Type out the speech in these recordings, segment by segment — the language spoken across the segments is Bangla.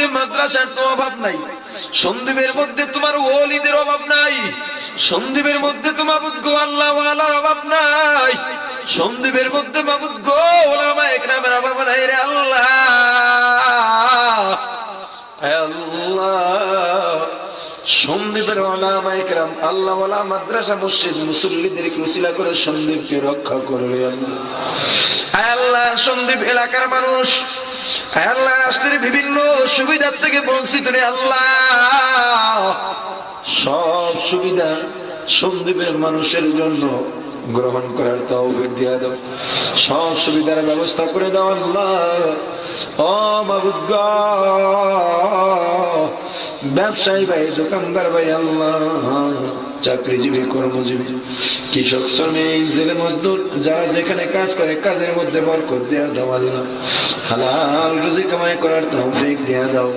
মধ্যে মাদ্রাসার তো অভাব নাই, সন্দ্বীপের মধ্যে তোমার ওলিদের অভাব নাই, সন্দ্বীপের মধ্যে তো মাবুদ গো আল্লাহ ওয়ালার অভাব নাই, সন্দ্বীপের মধ্যে মাবুদ গো ওলামা ইকরামের অভাব নাই রে আল্লাহ। আল্লাহ সন্দ্বীপের ওলামা ইকরাম আল্লাহ ওয়ালা মাদ্রাসা মসজিদ মুসল্লিদেরকে উসিলা করে সন্দ্বীপকে রক্ষা করবে আল্লাহ। আল্লাহ সন্দ্বীপ এলাকার মানুষ আল্লাহ রাষ্ট্রের বিভিন্ন সুবিধার থেকে বঞ্চিত রে আল্লাহ, সব সুবিধা সন্দ্বীপের মানুষের জন্য গ্রহণ করার তৌফিক দিয়ে দাও, সব সুবিধার ব্যবস্থা করে দাও আল্লাহ। ও মাবুদ গো ব্যবসায়ী ভাই, দোকানদার ভাই আল্লাহ, চাকরিজীবী কর্মজীবী, কৃষক শ্রমিক, জেলে মজদুর, যারা যেখানে কাজ করে কাজের মধ্যে বরকত দিয়ে দাও আল্লাহ, হালাল রুজি কামাই করার তৌফিক দিয়ে দাও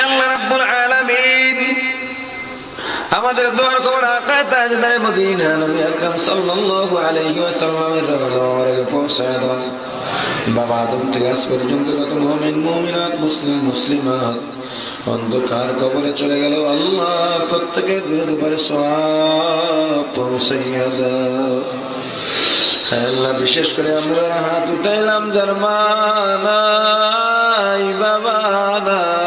আল্লাহ রাব্বুল আলামিন। আমাদের দোয়ার খবর আকা তাজদার মদিনা নবী আকরাম সাল্লাল্লাহু আলাইহি ওয়াসাল্লামের দরবারে পৌঁছায় দাও। বাবা আদম থেকে আজ পর্যন্ত কত মুমিন মুমিনাত মুসলিম মুসলিমাত অন্ধকার কবরে চলে গেল আল্লাহ, প্রত্যেকের দুয়ার উপরে সওয়াব পৌঁছাইয়া দাও আল্লাহ। বিশেষ করে আমরা হাত উঠাইলাম যার মা নাই বাবা নাই,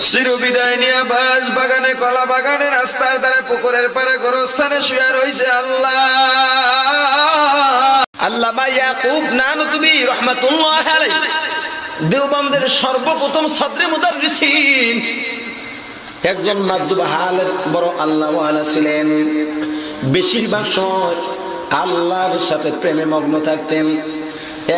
চিরবিদায় নিয়ে বাস বাগানে কলা বাগানে রাস্তার ধারে পুকুরের পারে গোরস্থানে শুয়ে রয়েছে আল্লাহ। আল্লামা ইয়াকুব নানুতুবি রাহমাতুল্লাহ আলাইহি দেওবন্দের সর্বপ্রথম সদরে মুদাররিসিন, একজন মাযদুব হালের বড় আল্লাহ ওয়ালা ছিলেন। বেশিরভাগ সময় আল্লাহর সাথে প্রেমে মগ্ন থাকতেন।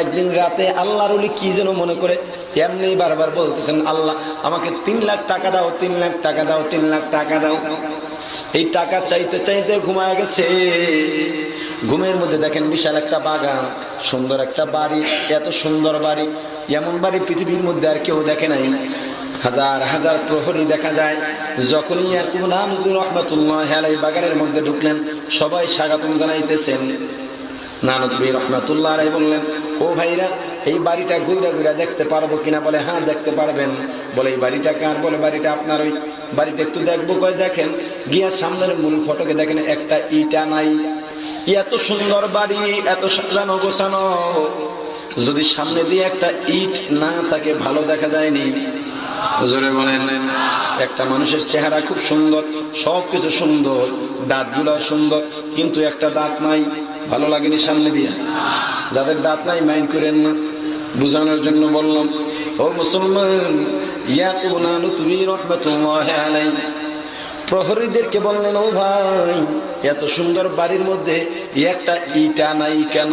একদিন রাতে আল্লাহর ওলি কি যেন মনে করে এমনি বারবার বলতেছেন, আল্লাহ আমাকে 3 লাখ টাকা দাও, 3 লাখ টাকা দাও, 3 লাখ টাকা দাও। এই টাকা চাইতে চাইতে ঘুমায় গেছে। ঘুমের মধ্যে দেখেন বিশাল একটা বাগান, সুন্দর একটা বাড়ি, এত সুন্দর বাড়ি, এমন বাড়ি পৃথিবীর মধ্যে আর কেউ দেখে নাই। হাজার হাজার প্রহরী দেখা যায়। যখনই ইয়াকুব নানুতুবি রাহমাতুল্লাহি আলাইহি বাগানের মধ্যে ঢুকলেন, সবাই স্বাগতম জানাইতেছেন। নানুতুবি রাহমাতুল্লাহি আলাইহি বললেন, ও ভাইরা এই বাড়িটা ঘুরে ঘুরে দেখতে পারবো কিনা? বলে হ্যাঁ দেখতে পারবেন। বলে এই বাড়িটা কার? বলে বাড়িটা আপনার। ওই বাড়িটা একটু দেখবো। কয় দেখেন। গিয়া সামনের মূল ফটকে দেখেন একটা ইটা নাই। এত সুন্দর বাড়ি, এত সাজানো গোছানো, যদি সামনে দিয়ে একটা ইট না থাকে ভালো দেখা যায়নি? জোরে বলেন। একটা মানুষের চেহারা খুব সুন্দর, সবকিছু সুন্দর, দাঁতগুলো সুন্দর, কিন্তু একটা দাঁত নাই, ভালো লাগেনি সামনে দিয়ে? যাদের দাঁত নাই মাইন্ড করেন না, বুঝানোর জন্য বললাম। ও মুসলমান, ইয়াকুব নানুতুবি রাহমাতুল্লাহি আলাইহি প্রহরীদেরকে বললেন, ও ভাই এত সুন্দর বাড়ির মধ্যে একটা ইটা নাই কেন?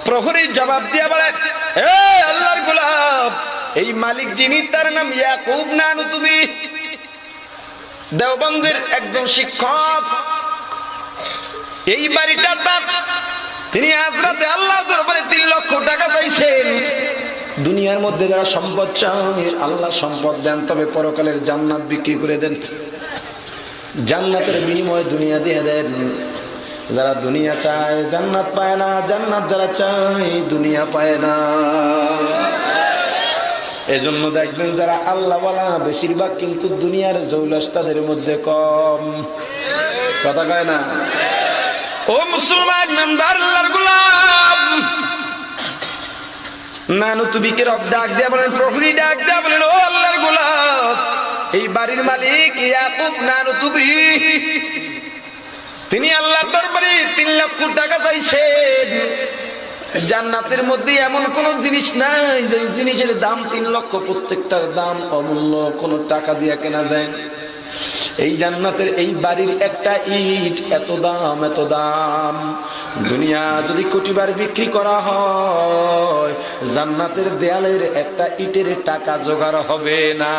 প্রহরী জবাব দিয়ে বলে, এ আল্লাহর গোলাম, এই মালিক যিনি তার নাম ইয়াকুব নানুতুবি, দেওবন্দের একজন শিক্ষক। এই বাড়িটা তার। তিনি আজ রাতে আল্লাহর দরবারে 3 লক্ষ টাকা চাইছেন। দুনিয়ার মধ্যে যারা সম্পদ চায় আল্লাহ সম্পদ দেন, তবে পরকালের জান্নাত বিক্রি করে দেন, জান্নাতের বিনিময়ে দুনিয়া দিয়ে দেন। যারা দুনিয়া চায় জান্নাত পায় না, জান্নাত যারা চায় দুনিয়া পায় না। এজন্য দেখবেন যারা আল্লাহ ওয়ালা বেশিরভাগ কিন্তু দুনিয়ার জৌলস তাদের মধ্যে কম। কথা কয় না? ও মুসলমান নামদার আল্লাহর গোলাম, নানুতুবিকে রব ডাক দিয়া বলেন, প্রহরী ডাক দিয়া বলেন, ও আল্লাহর গোলাম, এই বাড়ির মালিক ইয়াকুব নানুতুবি, তিনি আল্লাহর দরবারে 3 লক্ষ টাকা চাইছেন। জান্নাতের মধ্যে এমন কোন জিনিস নাই যে জিনিসের দাম 3 লক্ষ, প্রত্যেকটার দাম অমূল্য, কোনো টাকা দিয়ে কেনা যায়। এই জান্নাতের এই বাড়ির একটা ইট এত দাম, এত দাম। দুনিয়া যদি কোটিবার বিক্রি করা হয়, জান্নাতের দেয়ালের একটা ইটের টাকা জোগাড় হবে না।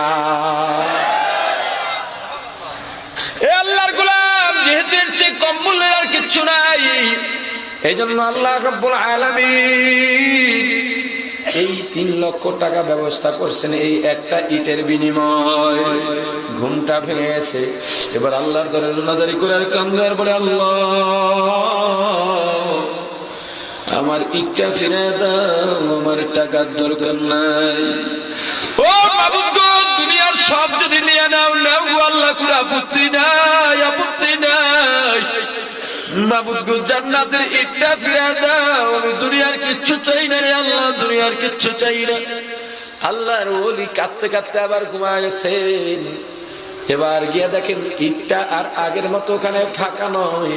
এ আল্লাহর গোলাম, যেহেতু এর চেয়ে কম মূল্যের আর কিচ্ছু নাই, এই জন্য আল্লাহ রাব্বুল আলামিন এই 3 লক্ষ টাকা ব্যবস্থা করছেন এই একটা ইটের বিনিময়। ঘুমটা ভেঙে গেছে। এবার আল্লাহর দরবারে রোনাজারি করে আর কান্দার বলে, আল্লাহ, 3 লক্ষ টাকা ব্যবস্থা করছেন এই একটা ইটের বিনিময়। ঘুমটা ভেঙে গেছে। এবার আল্লাহর দরবারে রোনাজারি করে আর কান্দার বলে, আল্লাহ, 3 লক্ষ টাকা ব্যবস্থা করছেন এই একটা ইটের বিনিময়। আমার ইটটা ফিরে দাও, আমার টাকার দরকার নাই। ও মাবুদ গো, দুনিয়ার সব যদি নিয়ে নাও নাও গো আল্লাহ, কোনো আপত্তি নাই, আপত্তি নাই। মাবুদ গো, জান্নাতের ইটটা ফিরে দাও, আমি দুনিয়ার কিচ্ছু চাই না রে আল্লাহ, দুনিয়ার কিচ্ছু চাই না। আল্লাহর ওলি কাঁদতে কাঁদতে আবার ঘুমায় গেছেন। এবার গিয়ে দেখেন ইটটা আর আগের মতো ওখানে ফাঁকা নয়,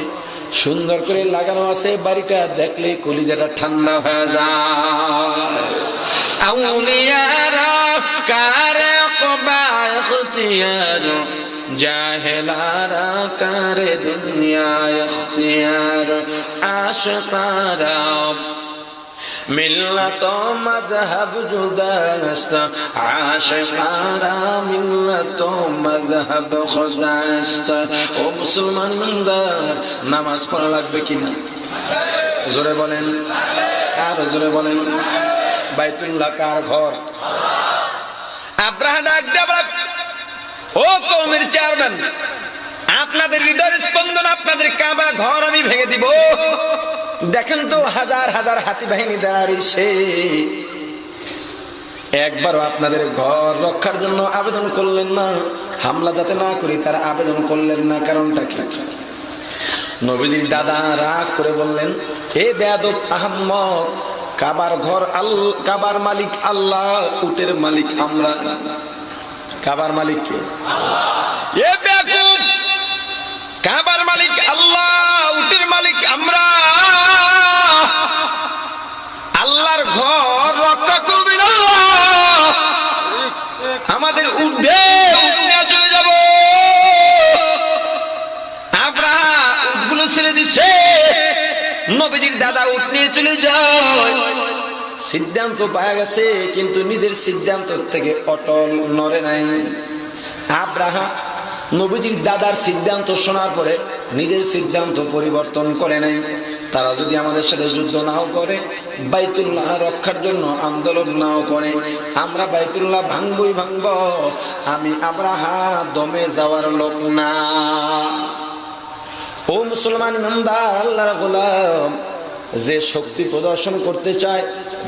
সুন্দর করে লাগানো আছে। বাড়িটা দেখলে কলিজাটা ঠান্ডা হয়ে যায়। আউলিয়ারা কারে কবা ইখতিয়ার, জাহেলারা কারে দুনিয়া ইখতিয়ার, আশিকারা মিল্লাত মাযহাব জুদাস্ত, আশিকারা মিল্লাত মাযহাব খুদাস্ত। ও মুসলমানদার, নামাজ পড়া লাগবে কিনা? জোরে বলেন, আর জোরে বলেন। বাইতুল্লাহ কার ঘর? আব্রাহা ডাক দেয়া, ও কওমের চেয়ারম্যান, আপনাদের হৃদয়ের স্পন্দন, আপনাদের কাবা ঘর আমি ভেঙে দিব। দেখেন তো হাজার হাজার হাতি বাহিনী দাঁড়িয়েছে, একবারও আপনাদের ঘর রক্ষার জন্য আবেদন করলেন না, হামলা যাতে না করি তার আবেদন করলেন না। কারণটা কি? নবীজির দাদা রাগ করে বললেন, এ বেয়াদব আহম্মক, কাবার ঘর কাবার মালিক আল্লাহ, উটের মালিক আমরা। কাবার মালিক কে? এ বেয়াকুব, কাবার মালিক আল্লাহ, উটের মালিক আমরা। আল্লাহর ঘর রক্ষা করবেন আল্লাহ, আমাদের উট নিয়ে চলে যাব। আমরা উটগুলো ছেড়ে দিচ্ছে, নবীজির দাদা উট নিয়ে চলে যায়। সিদ্ধান্ত পাওয়া গেছে, কিন্তু নিজের সিদ্ধান্ত থেকে অটল নড়ে নাই। আব্রাহা নবীজির দাদার সিদ্ধান্ত শোনার পরে নিজের সিদ্ধান্ত পরিবর্তন করে নাই। তারা যদি আমাদের সাথে যুদ্ধ নাও করে, বাইতুল্লাহ রক্ষার জন্য আন্দোলন নাও করে, আমরা বাইতুল্লাহ ভাঙবই ভাঙব। আমি আব্রাহা দমে যাওয়ার লোক না। ও মুসলমান ইমানদার, আল্লাহর গোলাম, যে শক্তি প্রদর্শন করতে চায়,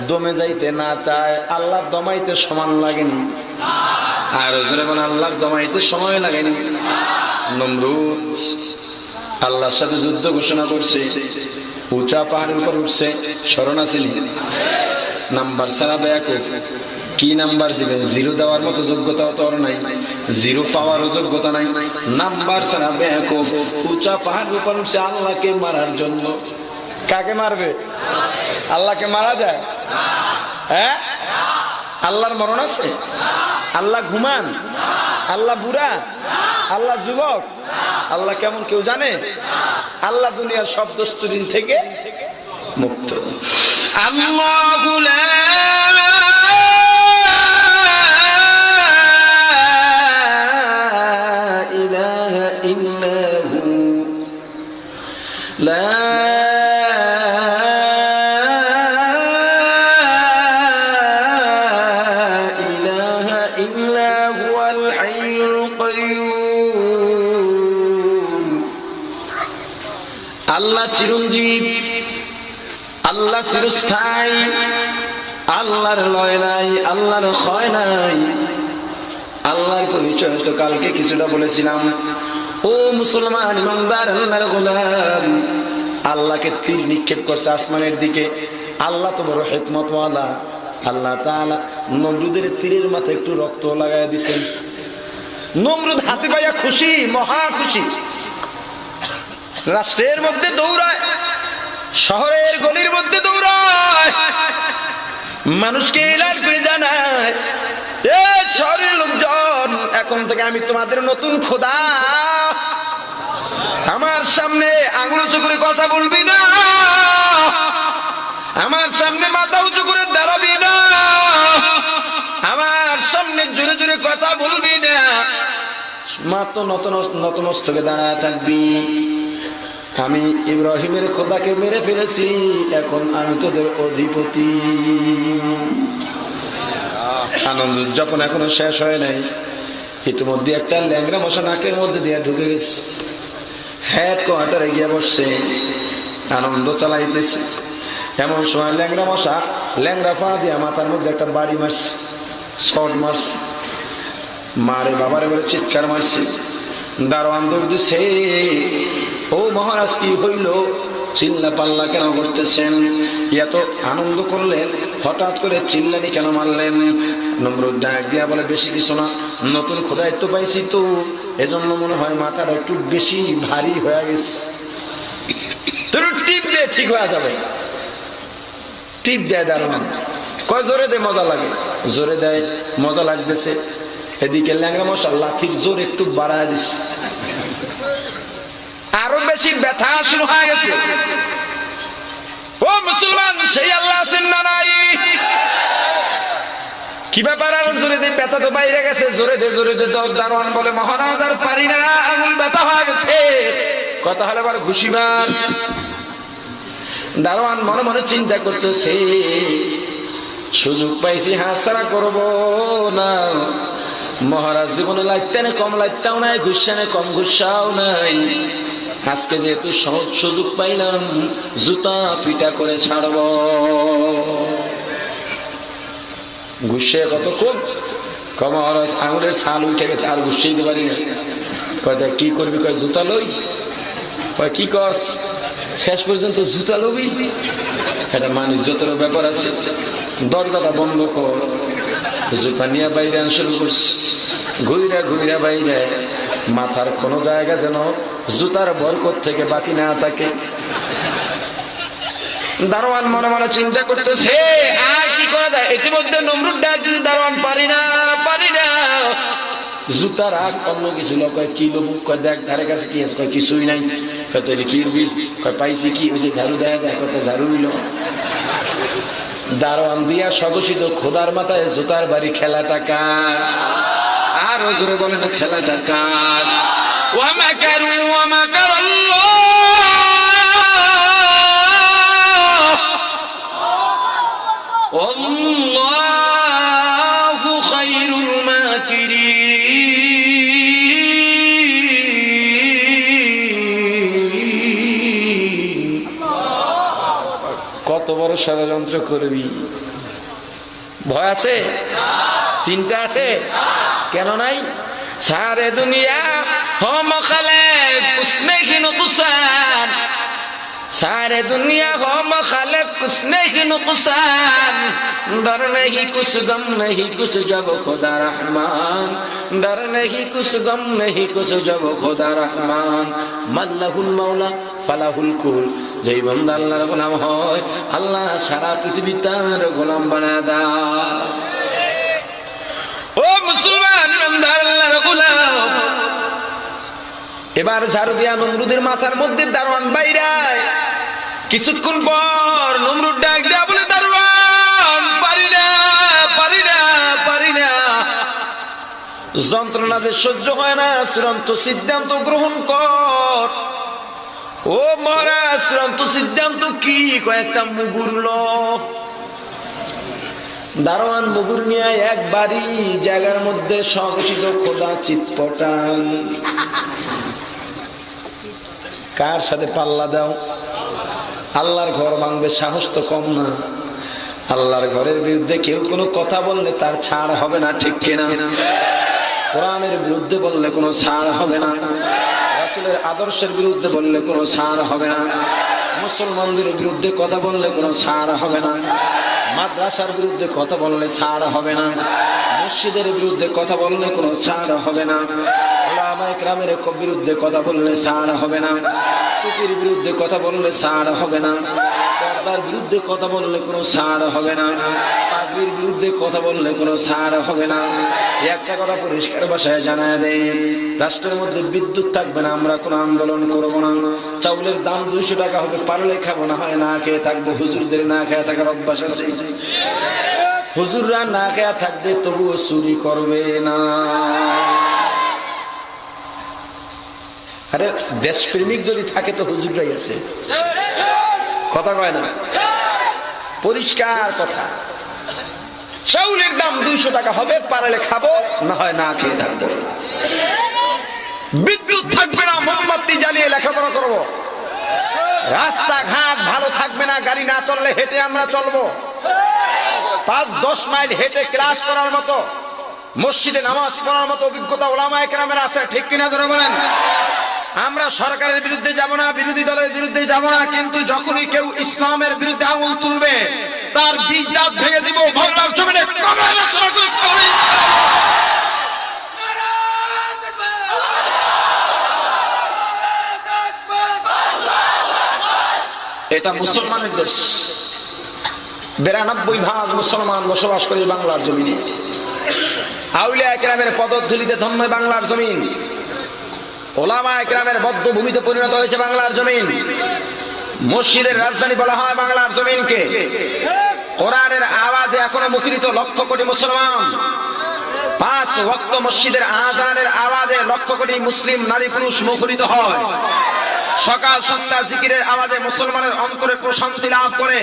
দমে যাইতে না চায়, আল্লাহর দমাইতে সমান লাগেনি। আর আল্লাহর দমাইতে সময় লাগেনি। নমরুদ আল্লাহর সাথে যুদ্ধ ঘোষণা করছে, উঁচা পাহাড়ের উপর উঠছে, স্মরণ আছিল? নাম্বার ছাড়া বেয়াকুব। কি নাম্বার দিবেন? জিরো দেওয়ার মতো যোগ্যতা তো আর নাই, জিরো পাওয়ারও যোগ্যতা নাই। নাম্বার ছাড়া বেয়াকুব উঁচা পাহাড়ের উপর উঠছে আল্লাহকে মারার জন্য। কাকে মারবে? আল্লাহকে মারা যায়? হ্যাঁ, আল্লাহর মরণ আছে? আল্লাহ ঘুমান? আল্লাহ বুড়া? আল্লাহ যুবক? আল্লাহ কেমন কেউ জানে? আল্লাহ দুনিয়ার সব দস্তুরি থেকে মুক্ত। আল্লাহু লা ইলাহা ইল্লাহু, লা আল্লাহ চিরঞ্জীব, আল্লাহ চিরস্থায়ী, আল্লাহর লয় নাই, আল্লাহর ক্ষয় নাই। আল্লাহর পরিচয় তো কালকে কিছুটা বলেছিলাম। ও মুসলমান ইমানদার, আল্লাহর গোলাম, আল্লাহকে তীর নিক্ষেপ করছে আসমানের দিকে। আল্লাহ তো বড় হিকমতওয়ালা। আল্লাহ তাআলা নমরুদের তীরের মাথায় একটু রক্ত লাগায় দিয়েছেন। নমরুদ হাতে পাইয়া খুশি, মহা খুশি। রাষ্ট্রের মধ্যে দৌড়ায়, শহরের গলির মধ্যে দৌড়ায়, মানুষকে এলান করে জানায়, এ শহরের লোকজন, এখন থেকে আমি তোমাদের নতুন খোদা। আমার সামনে আঙুল উঁচু করে কথা বলবি না, আমার সামনে মাথা উঁচু করে দাঁড়াবি না, আমার সামনে জোরে জোরে কথা বলবি না, মাত্র নতমস্তকে দাঁড়ায় থাকবি। আমি ইব্রাহিমের খোদাকে মেরে ফেলেছি, এখন আমি তোদের অধিপতি। আনন্দ যখন এখনো শেষ হয় নাই, ইতিমধ্যে একটা ল্যাংড়া মশা নাকের মধ্যে দিয়ে ঢুকে গেছে, হেড কোয়ার্টারে গিয়ে বসছে, আনন্দ চালাইতেছে। এমন সময় ল্যাংড়া মশা ল্যাংড়া পা দিয়া মাথার মধ্যে একটা বাড়ি মারছে, শর্ট মারছে, মারে বাবারে বলে চিৎকার মারছে। দারোয়ান দৌড় দিছে, ও মহারাজ কি হইল, চিল্লা পাল্লা কেন করতেছেন, এত আনন্দ করলেন, হঠাৎ করে চিল্লানি কেন মারলেন? নমরুদ ডাক দিয়া বলে বেশি কিছু না, নতুন খোদায়িত্ব পাইছি তো, এজন্য মনে হয় মাথাটা একটু বেশি ভারী হয়ে গেছে, তোর টিপ দিয়ে ঠিক হয়ে যাবে। টিপ দেয় দারোয়ান, কয় জোরে দে, মজা লাগে, জোরে দেয়, মজা লাগতেছে। এদিকে ল্যাংড়া মশা লাঠির জোর একটু বাড়ায় দিচ্ছে, আরো বেশি ব্যথা শুরু হয়ে গেছে। ও মুসলমান, সেই আল্লাহ আছেন না নাই? কি ব্যাপার, আর জোরে দে, ব্যথা তো বাইরে গেছে, জোরে দে, জোরে দে। দারোয়ান বলে মহারাজ আর পারি না, আঙুল ব্যথা হয়ে গেছে। কথা হলে আবার ঘুষিবার। দারোয়ান মনে মনে চিন্তা করতেছে, সুযোগ পাইছি হাতছাড়া করব না। মহারাজ জীবনে লাইতেনে কম লাইতাও নাই, ঘুষানে কম ঘুষাও নাই, আজকে যেহেতু সুযোগ পাইলাম জুতা পিটা করে ছাড়ব। ঘুষে কত কম, মহারাজ আঙুলের ছাল উঠে গেছে, আর ঘুষিয়ে দিতে পারি না। কয় কি করবি? কয় জুতা লই। কয় কি কস? শেষ পর্যন্ত জুতা লবি? এটা মানুষ যতর ব্যাপার আছে, দরজাটা বন্ধ কর। জুতা নিয়ে বাইরে আন শুরু করছে, ঘুইরা ঘুইরা বাইরে, মাথার কোনো জায়গা যেন জুতার বরকত থেকে বাকি না থাকে। দারোয়ান মনে মনে চিন্তা করতেছে আর কি করা যায়। ইতিমধ্যে নমরুদ ডাক দিতে, দারোয়ান পারি না, পারি না। জুতা রাখ, অন্য কিছু লোক। কয় কি লোক? কয় দেখ ধারে কাছে কি আছে? কয় কিছুই নাই। কয় তাহলে কি উঠবি? কয় পাইছি কি? ওই যে ঝাড়ু দেখা যায়, কত ঝাড়ু নিল। দারোয়ান দিয়া স্বঘোষিত খোদার মাথায় জুতার বাড়ি। খেলাটা কার? আর জোরে বলে না, খেলাটা কার? ওয়া মাকারু ওয়া মাকারাল্লাহ, আল্লাহু খায়রুল মাকিরিন। কত বড় ষড়যন্ত্র করবি, ভয় আছে? চিন্তা আছে? কেন নাই? সারে দুনিয়া হো মুখালিফ উসমে কি নুকসান, सारे दुनिया हो मुखालिफ उसने ही नुकसान। डर नहीं कुछ गम नहीं कुछ जब खुदा रहमान, डर नहीं कुछ गम नहीं कुछ जब खुदा रहमान। मल्लाहुल मौला ফালাহুল কুল, যেই বান্দা আল্লাহর গোলাম হয় আল্লাহ সারা পৃথিবী তার গোলাম বানায় দেয়। ও মুসলমান বান্দা আল্লাহর গোলাম, এবার ঝাড়ু দিয়া নমরুদের মাথার মধ্যে দারোয়ান বাইরায়। কিছুক্ষণ পর নমরুদ ডাক দেয়া বলে, দারোয়ান পারি না, পারি না, পারি না। যন্ত্রণা যে সহ্য হয় না, চূড়ান্ত সিদ্ধান্ত গ্রহণ কর। ও মহারাজ, চূড়ান্ত সিদ্ধান্ত কি? কয়েকটা মুগুর ল। দারোয়ান মুগুর নিয়ে এক বাড়ি জায়গার মধ্যে সংঘটিত খোদা চিৎপটান। কার সাথে পাল্লা দাও? আল্লাহর ঘর ভাঙবে, সাহস তো কম না। আল্লাহর ঘরের বিরুদ্ধে কেউ কোনো কথা বললে তার ছাড় হবে না, ঠিক কিনা? কোরআনের বিরুদ্ধে বললে কোনো ছাড় হবে না, রাসূলের আদর্শের বিরুদ্ধে বললে কোনো ছাড় হবে না, মুসলমানদের বিরুদ্ধে কথা বললে কোনো ছাড় হবে না, মাদ্রাসার বিরুদ্ধে কথা বললে ছাড় হবে না, মসজিদের বিরুদ্ধে কথা বললে কোনো ছাড় হবে না, উলামায়ে কেরামের বিরুদ্ধে কথা বললে ছাড় হবে না, টুপির বিরুদ্ধে কথা বললে ছাড় হবে না, পর্দার বিরুদ্ধে কথা বললে কোনো ছাড় হবে না, পাগড়ির বিরুদ্ধে কথা বললে কোনো ছাড় হবে না। একটা কথা পরিষ্কার ভাষায় জানায় দেয়, রাষ্ট্রের মধ্যে বিদ্যুৎ থাকবে না, আমরা কোনো আন্দোলন করবো না। চাউলের দাম 200 টাকা হবে, পারলে খাবো, না হয় না খেয়ে থাকবো। হুজুরদের না খেয়ে থাকার অভ্যাস আছে, হুজুররা না খেয়ে থাকবে তবুও চুরি করবে না। আরে দেশপ্রেমিক যদি থাকে তো হুজুররাই আছে, কথা কয় না? পরিষ্কার কথা। চাউলের দাম 200 টাকা হবে, পারলে খাবো, না হয় না খেয়ে থাকবো। বিদ্যুৎ থাকবে না, মোমবাতি জ্বালিয়ে লেখাপড়া করবো। রাস্তাঘাট ভালো থাকবে না, গাড়ি না চললে হেঁটে আমরা চলবো। 5-10 মাইল হেঁটে ক্লাস করার মতো, মসজিদে নামাজ পড়ার মতো অভিজ্ঞতা ওলামায়ে কেরামের আছে, ঠিক কিনা জোরে বলেন? আমরা সরকারের বিরুদ্ধে যাব না, বিরোধী দলের বিরুদ্ধে যাব না, কিন্তু যখনই কেউ ইসলামের বিরুদ্ধে আঙুল তুলবে তার বীজ জাত ভেঙে দিব। বাংলার জমিনে কবে আলোচনা করে খাবি? এটা মুসলমানের দেশ, 92% মুসলমান বসবাস করে বাংলার জমিনে। আউলিয়া কেরামের পদধূলিতে ধন্য বাংলার জমিন, ওলামায়ে কেরামের বদ্ধভূমিতে পরিণত হয়েছে বাংলার জমিন। মসজিদের রাজধানী বলা হয় বাংলার জমিনকে। কোরআনের আওয়াজে এখনো মুখরিত লক্ষ কোটি মুসলমান। 5 ওয়াক্ত মসজিদের আযানের আওয়াজে লক্ষ কোটি মুসলিম নারী পুরুষ মুখরিত হয়। সকাল সন্ধ্যা জিকিরের আওয়াজে মুসলমানের অন্তরে প্রশান্তি লাভ করে।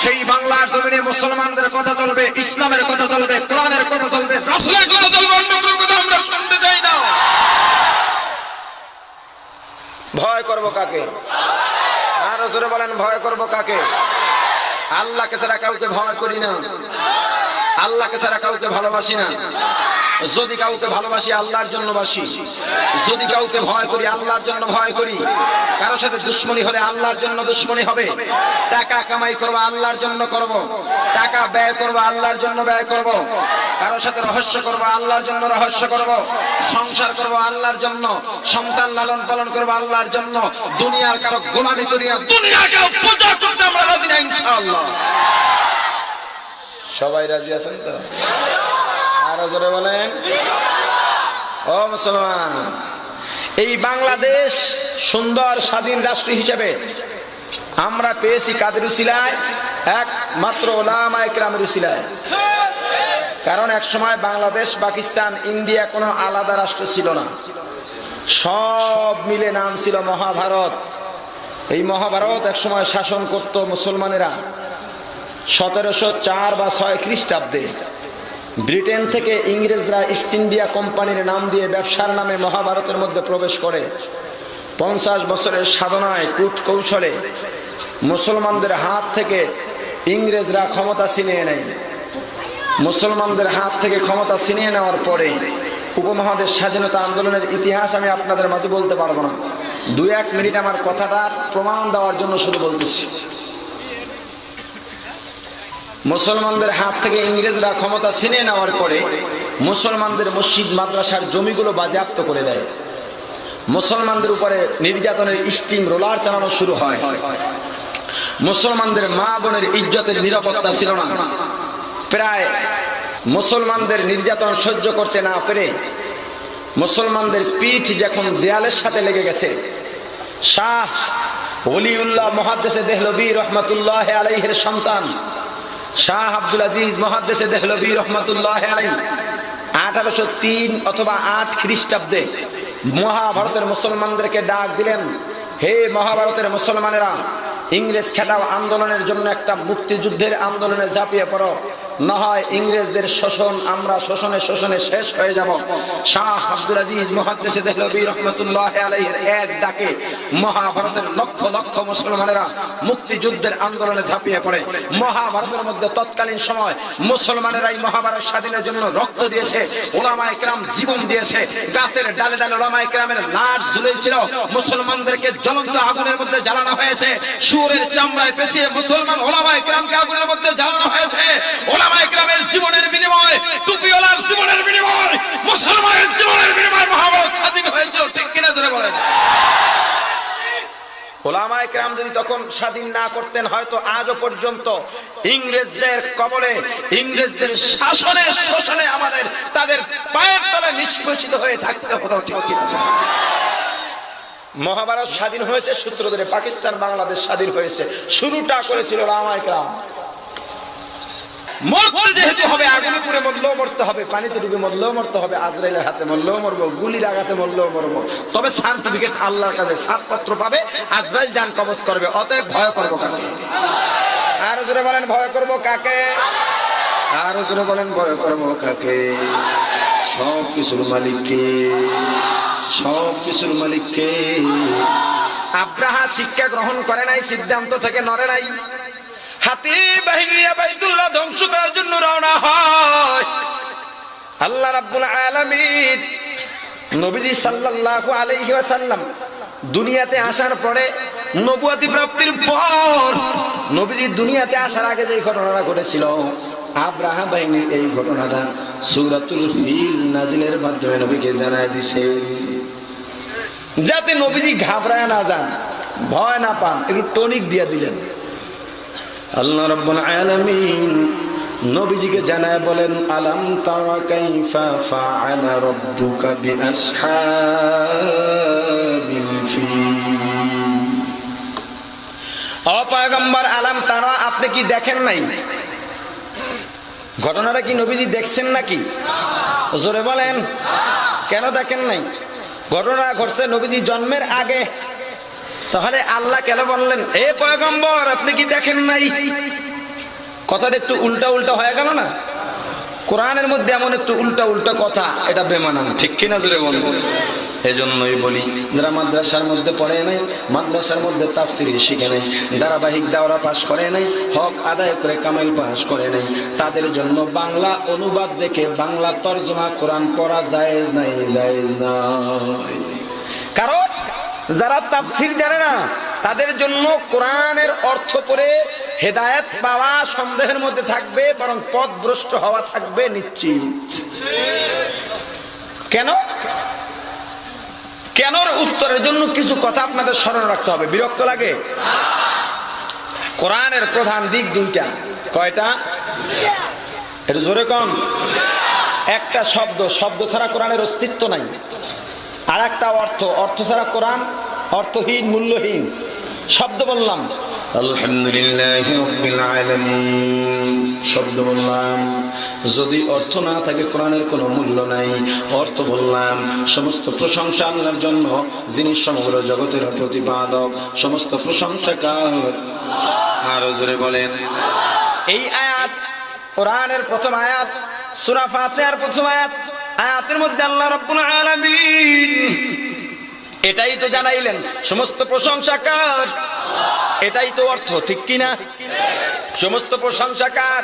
সেই বাংলার জমিনে মুসলমানদের কথা চলবে, ইসলামের কথা চলবে, কোরআনের কথা চলবে, রাসূলের কথা চলবে, অন্য কোনো কথা আমরা শুনতে চাই না। ভয় করব কাকে? আর জোরে বলেন, ভয় করব কাকে? আল্লাহকে ছাড়া কাউকে ভয় করি না, আল্লাহকে ছাড়া কাউকে ভালোবাসি না। যদি কাউকে ভালোবাসি আল্লাহর জন্য বাসি, যদি কাউকে ভয় করি আল্লাহর জন্য ভয় করি। কারো সাথে দুশ্মনী হলে আল্লাহর জন্য দুশ্মনী হবে। টাকা কামাই করব আল্লাহর জন্য করব, টাকা ব্যয় করব আল্লাহর জন্য ব্যয় করব। কারো সাথে রহস্য করব আল্লাহর জন্য রহস্য করব, সংসার করব আল্লাহর জন্য, সন্তান লালন পালন করব আল্লাহর জন্য। দুনিয়ার কারো গোলামি করি না, দুনিয়াকে পূজা করতে আমরা রাজি না ইনশাআল্লাহ। সবাই রাজি আছেন তো? আরো জোরে বলেন। ও মুসলমান, এই বাংলাদেশ সুন্দর স্বাধীন রাষ্ট্র হিসেবে আমরা পেয়েছি কাদের উসিলায়? একমাত্র ওলামায়ে কেরামের উসিলায়। কারণ এক সময় বাংলাদেশ, পাকিস্তান, ইন্ডিয়া কোনো আলাদা রাষ্ট্র ছিল না, সব মিলে নাম ছিল মহাভারত। এই মহাভারত এক সময় শাসন করত মুসলমানেরা। 1704 বা 6 খ্রিস্টাব্দে ব্রিটেন থেকে ইংরেজরা ইস্ট ইন্ডিয়া কোম্পানির নাম দিয়ে ব্যবসার নামে মহাভারতের মধ্যে প্রবেশ করে। 50 বছরের সাধনায় কূট কৌশলে মুসলমানদের হাত থেকে ইংরেজরা ক্ষমতা ছিনিয়ে নেয়। মুসলমানদের হাত থেকে ক্ষমতা ছিনিয়ে নেওয়ার পরে উপমহাদেশ স্বাধীনতা আন্দোলনের ইতিহাস আমি আপনাদের মাঝে বলতে পারবো না। 2-1 মিনিট আমার কথাটা প্রমাণ দেওয়ার জন্য শুধু বলতেছি। মুসলমানদের হাত থেকে ইংরেজরা ক্ষমতা ছিনিয়ে নেওয়ার পরে মুসলমানদের মসজিদ মাদ্রাসার জমিগুলো বাজেয়াপ্ত করে দেয়। মুসলমানদের উপরে নির্যাতনের স্টিম রোলার চালানো শুরু হয়। মুসলমানদের মা বোনের ইজ্জতের নিরাপত্তা ছিল না। প্রায় মুসলমানদের নির্যাতন সহ্য করতে না পেরে মুসলমানদের পিঠ যখন দেয়ালের সাথে লেগে গেছে, শাহ ওলিউল্লাহ মুহাদ্দিসে দেহলভী রহমাতুল্লাহ আলাইহির সন্তান শাহ আব্দুল আজিজ মুহাদ্দিসে দেহলভী রহমাতুল্লাহ আলাইহি 1803 অথবা 8 খ্রিস্টাব্দে মহাভারতের মুসলমানদেরকে ডাক দিলেন, হে মহাভারতের মুসলমানেরা, ইংরেজ খেদাও আন্দোলনের জন্য একটা মুক্তিযুদ্ধের আন্দোলনে ঝাঁপিয়ে পড়ো, না হয় ইংরেজদের শোষণ আমরা শোষণে শোষণে শেষ হয়ে যাব। শাহ আব্দুল আজিজ মুহাদ্দিসে দেহলভী রহমাতুল্লাহ আলাইহির এক ডাকে মহাভারতের লক্ষ লক্ষ মুসলমানেরা মুক্তিযুদ্ধের আন্দোলনে ঝাঁপিয়ে পড়ে। মহাভারতের মধ্যে তৎকালীন সময় মুসলমানেরাই মহাভারত স্বাধীনের জন্য রক্ত দিয়েছে, ওলামায়ে কেরাম জীবন দিয়েছে, গাছের ডালে ডালে ওলামায়ে কেরামের লাশ ঝুলেছিল, মুসলমানদেরকে জ্বলন্ত আগুনের মধ্যে জ্বালানো হয়েছে, শুয়োরের চামড়ায় পেঁচিয়ে মুসলমান ওলামায়ে কেরামকে আগুনের মধ্যে জ্বালানো হয়েছে। ওলামায়ে কেরামের জীবনের বিনিময়ে, টুপিওয়ালার জীবনের বিনিময়ে, মুসলমানের জীবনের বিনিময়ে মহাভারত স্বাধীন হয়েছিল, ঠিক কিনা জোরে বলেন। ওলামায়ে কেরাম যদি তখন স্বাধীন না করতেন, হয়তো আজও পর্যন্ত ইংরেজদের কবলে, ইংরেজদের শাসনে শোষণে আমাদের তাদের পায়ের তলে নিষ্পেষিত হয়ে থাকতে হতো, ঠিক কিনা। মহাভারত স্বাধীন হয়েছে সূত্র ধরে, পাকিস্তান বাংলাদেশ স্বাধীন হয়েছে, শুরুটা করেছিল ওলামায়ে কেরাম। মরতে যেহেতু হবে, আগুনে পুড়ে মরলেও মরতে হবে, পানিতে ডুবে মরলেও মরতে হবে, আজরাইলের হাতে মরলেও মরবো, গুলির আঘাতে মরলেও মরবো, তবে সার্টিফিকেট আল্লাহর কাছে, ছাড়পত্র পাবে, আজরাইল জান কবজ করবে। অতএব ভয় করবো কাকে? আরো জোরে বলেন, ভয় করবো কাকে? আরো জোরে বলেন, ভয় করবো কাকে? সব কিছুর মালিককে, সব কিছুর মালিককে। আব্রাহা শিক্ষা গ্রহণ করে নাই, সিদ্ধান্ত থেকে নড়ে নাই। হাতি বাহিনী নিয়ে বাইতুল্লাহ ধ্বংস করার জন্য রওনা হয়। আল্লাহ রাব্বুল আলামিন নবীজি সাল্লাল্লাহু আলাইহি ওয়াসাল্লাম দুনিয়াতে আসার পরে, নবুয়তি প্রাপ্তির পর, নবীজি দুনিয়াতে আসার আগে যে ঘটনাটা ঘটেছিল, আব্রাহা বাহিনীর এই ঘটনাটা সূরাতুল ফিল নাজিলের মাধ্যমে নবীকে জানায় দিছে, যাতে নবীজি ঘাবড়ায় না যান, ভয় না পান, একটু টনিক দিয়ে দিলেন। আল্লাহ রাব্বুল আলামিন নবীজিকে জানায় বলেন, আলাম তারা কাইফা ফাআলা রাব্বুকা বিআসহাবিল ফিল। ও পয়গম্বর, আলাম তারা, আপনি কি দেখেন নাই? ঘটনাটা কি নবীজি দেখছেন নাকি? জোরে বলেন, কেন দেখেন নাই? ঘটনা ঘটছে নবীজি জন্মের আগে। তাহলে আল্লাহ কেন বললেন, এ পয়গম্বর আপনি কি দেখেন নাই? কথাটা একটু উল্টা উল্টা হয়ে গেল না? কোরআনের মধ্যে এমন একটু উল্টা উল্টা কথা, এটা বেমানান, ঠিক কিনা জোরে বলেন? এই জন্যই বলি, যারা মাদ্রাসার মধ্যে পড়ে নাই, মাদ্রাসার মধ্যে তাফসীর শিখে নাই, ধারাবাহিক দাওরা পাশ করে নাই, হক আদায় করে কামেল পাশ করে নাই, তাদের জন্য বাংলা অনুবাদ দেখে বাংলা তরজমা কোরআন পড়া জায়েজ নাই, জায়েজ নাই। কারণ যারা তাফসীর জানে না, তাদের জন্য কোরআনের অর্থ পড়ে হেদায়েত পাওয়া সন্দেহের মধ্যে থাকবে, বরং পথভ্রষ্ট হওয়া থাকবে নিশ্চিত। কেন? কেনর উত্তরের জন্য কিছু কথা আপনাদের স্মরণ রাখতে হবে। বিরক্ত লাগে? কোরআনের প্রধান দিক দুইটা। কয়টা? এটা জোরে কম। একটা শব্দ, শব্দ ছাড়া কোরআনের অস্তিত্ব নাই। আর একটা অর্থ, অর্থ ছাড়া কোরআন অর্থহীন, মূল্যহীন। শব্দ বললাম আলহামদুলিল্লাহি রাব্বিল আলামিন, শব্দ বললাম। যদি অর্থ না থাকে কোরআনের কোনো মূল্য নাই। অর্থ বললাম সমস্ত প্রশংসা আল্লাহর জন্য, যিনি সমগ্র জগতের প্রতিপালক, সমস্ত প্রশংসা কার? আরো জোরে বলেন। এই আয়াত কোরআনের প্রথম আয়াত, সূরা ফাতিহার প্রথম আয়াত। আয়াতের মধ্যে আল্লাহ রাব্বুল আলামিন এটাই তো জানাইলেন, সমস্ত প্রশংসা কার? এটাই তো অর্থ, ঠিক কিনা? সমস্ত প্রশংসা কার?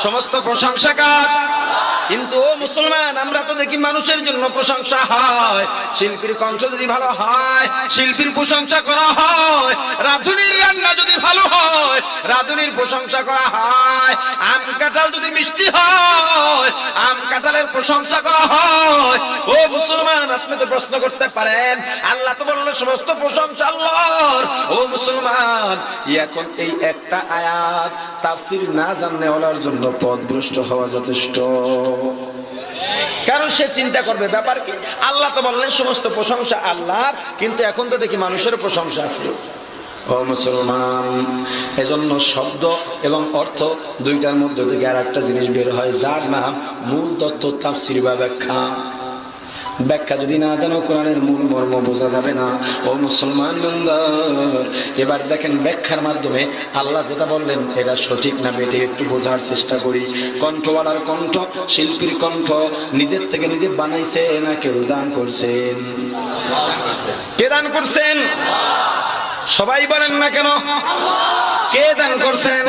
সমস্ত প্রশংসা কার? কিন্তু ও মুসলমান, আমরা তো দেখি মানুষের জন্য প্রশংসা হয়। শিল্পীর কণ্ঠ যদি ভালো হয়, শিল্পীর প্রশংসা করা হয়। রাঁধুনির রান্না যদি ভালো হয়, রাঁধুনির প্রশংসা করা হয়। আম কাঁঠাল যদি মিষ্টি হয়, আম কাঁঠালের প্রশংসা করা হয়। ও মুসলমান, আপনি তো প্রশ্ন করতে পারেন, আল্লাহ তো বললেন সমস্ত প্রশংসা আল্লাহর। ও মুসলমান, এখন এই একটা আয়াত তাফসীর না জানলে ওলার জন্য পথভ্রষ্ট হওয়া যথেষ্ট। কারণ সে চিন্তা করবে ব্যাপার কি, আল্লাহ তো বললেন সমস্ত প্রশংসা আল্লাহর, কিন্তু এখন তো দেখি মানুষের প্রশংসা আছে। ও মুসলমান, এজন্য শব্দ এবং অর্থ দুইটার মধ্যে থেকে আর একটা জিনিস বের হয়, যার নাম মূল তত্ত্ব, তাফসীর বা ব্যাখ্যা। ব্যাখ্যা যদি না জানো, কোরআনের মূল মর্ম বোঝা যাবে না। ও মুসলমান বান্দার, এবার দেখেন ব্যাখ্যার মাধ্যমে আল্লাহ যেটা বললেন এটা সঠিক না বেঠিক একটু বোঝার চেষ্টা করি। কণ্ঠওয়ালার কণ্ঠ, শিল্পীর কণ্ঠ নিজের থেকে নিজে বানাইছে না কেউ দান করছেন? কে দান করছেন? সবাই বলেন না কেন? কে দান করছেন?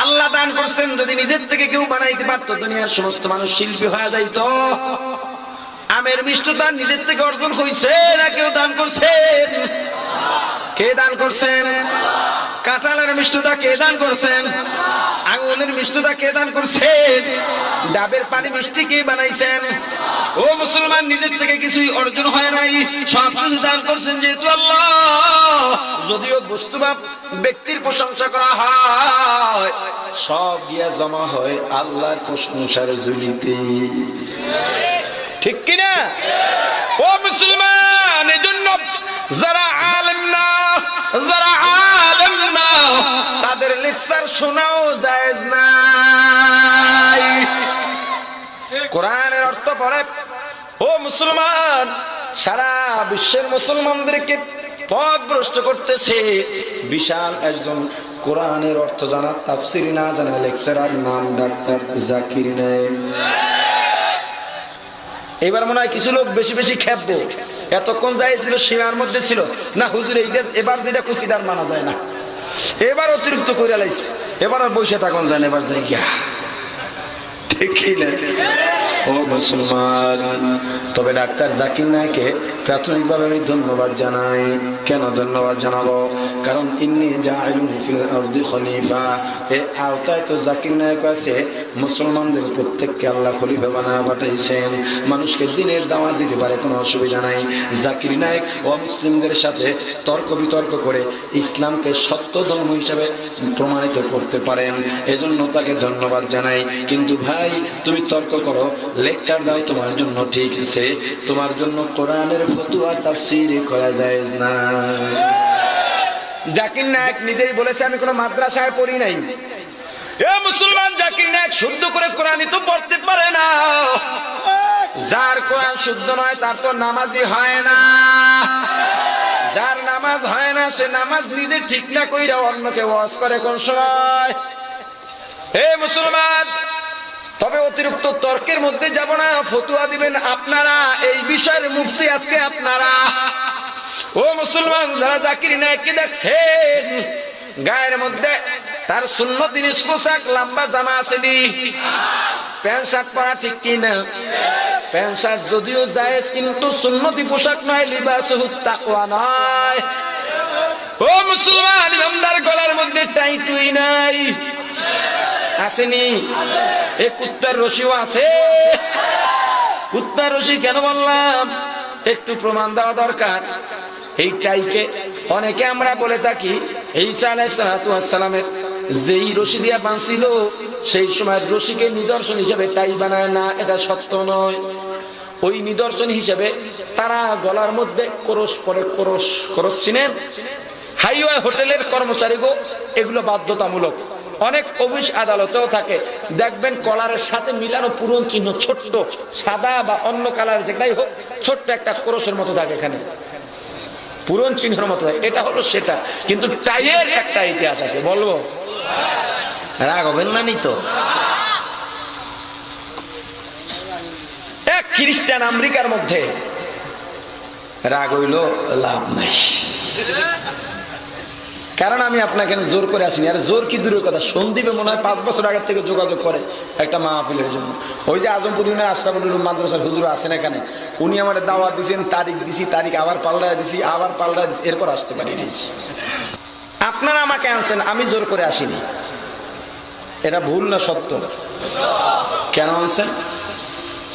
আল্লাহ দান করছেন। যদি নিজের থেকে কেউ বানাইতে পারতো, দুনিয়ার সমস্ত মানুষ শিল্পী হয়ে যাইতো। আমের মিষ্টতা নিজের থেকে অর্জন হয়েছে না কেউ দান করছেন? কে দান করছেন? কাঁঠালের মিষ্টতা কে দান করছেন? আঙুলের মিষ্টতা কে দান করছেন? ডাবের পানি মিষ্টি কে বানাইছেন? ও মুসলমান, নিজের থেকে কিছুই অর্জন হয় নাই, সব কিছু দান করছেন যেহেতু আল্লাহ। যদিও বস্তু বা ব্যক্তির প্রশংসা করা হয়, সব গিয়া জমা হয় আল্লাহর প্রশংসার ঝুলিতে, ঠিক কিনা? ও মুসলমান, এজন্য যারা আলেম না, যারা আলেম না, তাদের লেকচার শোনাও জায়েজ নাই। কোরআনের অর্থ পড়ে। ও মুসলমান, সারা বিশ্বের মুসলমানদেরকে পথভ্রষ্ট করতেছে বিশাল একজন কোরআনের অর্থ জানা, তাফসীর না জানা লেকচারার, নাম ডাক্তার জাকির নায়েক। এবার মনে হয় কিছু লোক বেশি বেশি খেপবো, এতক্ষণ যাই ছিল সীমার মধ্যে ছিল না হুজুর, এইটা এবার যেটা খুশিদার মানা যায় না, এবার অতিরিক্ত করে লাইছে, এবার আর বসে থাকুন যায় না, এবার যাই গিয়া ঠিক না। ও মুসলমান, তবে ডাক্তার জাকির নায়েককে প্রাথমিকভাবে আমি ধন্যবাদ জানাই। কেন ধন্যবাদ জানাবো? কারণ ইন্নী জাইলুন ফিল আরদি খলিফা, এই আওতায় তো জাকির নায়েক আছে। মুসলমানদের প্রত্যেককে আল্লাহ খলিফা বানায় পাঠাইছেন, মানুষকে দ্বীনের দাওয়াত দিতে পারে, কোনো অসুবিধা নাই। জাকির নায়েক অমুসলিমদের সাথে তর্ক বিতর্ক করে ইসলামকে সত্য ধর্ম হিসাবে প্রমাণিত করতে পারেন, এজন্য তাকে ধন্যবাদ জানাই। কিন্তু ভাই, তুমি তর্ক করো, লেকচার দাও, তোমার জন্য ঠিক আছে, তোমার জন্য কোরআনের ফতোয়া তাফসীর করা জায়েজ না। জাকির নায়েক নিজেই বলেছে আমি কোনো মাদ্রাসায় পড়ি নাই। এ মুসলমান, জাকির নায়েক শুদ্ধ করে কোরআনই তো পড়তে পারে না। যার কোরআন শুদ্ধ নয় তার তো নামাজই হয় না। যার নামাজ হয় না সে নামাজ নিজে ঠিক না কইরা অন্যকে ওয়াজ করে কোন সময়? হে মুসলমান, তবে অতিরিক্ত তর্কের মধ্যে যাব না, ফতোয়া দিবেন আপনারা, এই বিষয়ের মুফতি আজকে আপনারা। ও মুসলমান, যারা জাকির নায়েককে দেখছেন গায়ের মধ্যে তার সুন্নতি পোশাক, লম্বা জামা আসেনি, প্যান্ট শার্ট পরা ঠিক কিনা? প্যান্ট শার্ট যদিও জায়েজ, কিন্তু সুন্নতি পোশাক নয়, লিবাসুত তাকওয়া নয়। ও মুসলমান, ইমামদার গলার মধ্যে টাই টুই নাই, আসেনি? এ কুত্তার রশিও আছে। কুত্তার রশি কেন বললাম? একটু প্রমাণ দেওয়া দরকার। এই টাইকে অনেকে আমরা বলে থাকি ঈসা আলাইহিস সালামের যেই রশি দিয়া বাঁধছিল সেই সময় রশিকে নিদর্শন হিসেবে টাই বানায় না, এটা সত্য নয়। ওই নিদর্শন হিসেবে তারা গলার মধ্যে কোরস পরে, কোরস, কোরস চিনেন? হাইওয়ে হোটেলের কর্মচারীগো, এগুলো বাধ্যতামূলক। অনেক অফিস আদালতেও থাকে, দেখবেন কলারের সাথে মিলানো পুরন চিহ্ন, ছোট্ট সাদা বা অন্য কালার যেটাই হোক, ছোট্ট একটা কোরসের মতো থাকে, এখানে পুরন চিহ্নের মতো থাকে। এটা হলো সেটা, কিন্তু টাইয়ের একটা ইতিহাস আছে, বলবো? রাগ হবেন না নি তো? এক খ্রিস্টান আমেরিকার মধ্যে রাগ হইল, লাভ নাই, কারণ আমি আপনাকে জোর করে আসিনি। আর জোর কি দূরের কথা, সন্দীপে মনে হয় 5 বছর আগের থেকে যোগাযোগ করে একটা মাহফিলের জন্য। ওই যে আজমপুর আশরাফুল মাদ্রাসার হুজুর আছেন এখানে, উনি আমার দাওয়াত দিয়েছেন, তারিখ দিছি, তারিখ আবার পাল্টায় দিছি, আবার পাল্টায় দিছি, এরপর আসতে পারিনি। আপনারা আমাকে আনছেন, আমি জোর করে আসিনি। এটা ভুল না সত্য? কেন আনছেন?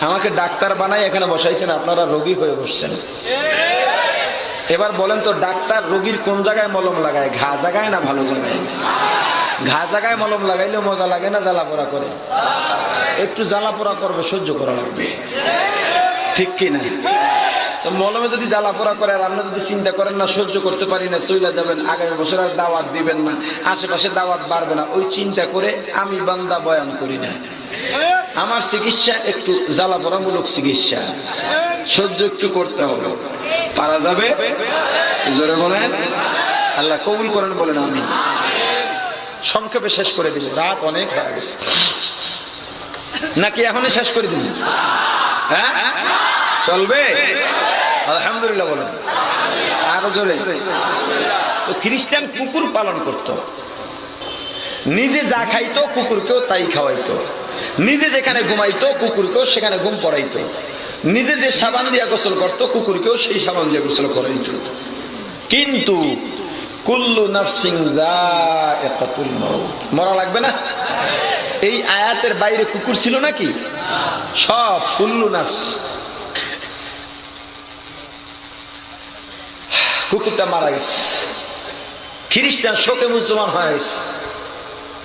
আমাকে ডাক্তার বানাই এখানে বসাইছেন, আপনারা রোগী হয়ে বসছেন। এবার বলেন তো, ডাক্তার রোগীর কোন জায়গায় মলম লাগায়? ঘা জায়গায় না ভালো জায়গায়? ঘা জায়গায় মলম লাগাইলে মজা লাগে না জ্বালা পোড়া করে? একটু জ্বালা পোড়া করবে, সহ্য করা লাগবে, ঠিক কিনা? তো মলমে যদি জ্বালা পোড়া করে আর আপনি যদি চিন্তা করেন না সহ্য করতে পারি না, চলে যাবেন, আগামী বছর আর দাওয়াত দিবেন না, আশেপাশে দাওয়াত বাড়বে না, ওই চিন্তা করে আমি বান্দা বয়ান করি না। আমার চিকিৎসা একটু জ্বালা পোড়ামূলক চিকিৎসা, সহ্য একটু করতে হবে। পারা যাবে? জোরে বলেন, আল্লাহ কবুল করেন, বলেন আমি। সংক্ষেপে শেষ করে দিব, রাত অনেক হয়ে গেছে। নাকি এখনই শেষ করে দিব? হ্যাঁ, চলবে? আলহামদুলিল্লাহ বলেন, আরো জোরে। তো খ্রিস্টান কুকুর পালন করত, নিজে যা খাইতো কুকুরকেও তাই খাওয়াইতো, নিজে যেখানে ঘুমাইতো কুকুরকেও সেখানে ঘুম পড়াইতো, নিজে যে সাবান দিয়া গোসল করতো কুকুরকেও সেই সাবান দিয়ে গোসল করাইতো। কিন্তু কুল্লু নাফসিন যায়িকাতুল মাউত, মরা লাগবে না? এই আয়াতের বাইরে কুকুর ছিল নাকি? সব কুল্লু নাফস। কুকুরটা মারা গেছে, খ্রিস্টান শোকে মুসলমান হয়ে গেছে।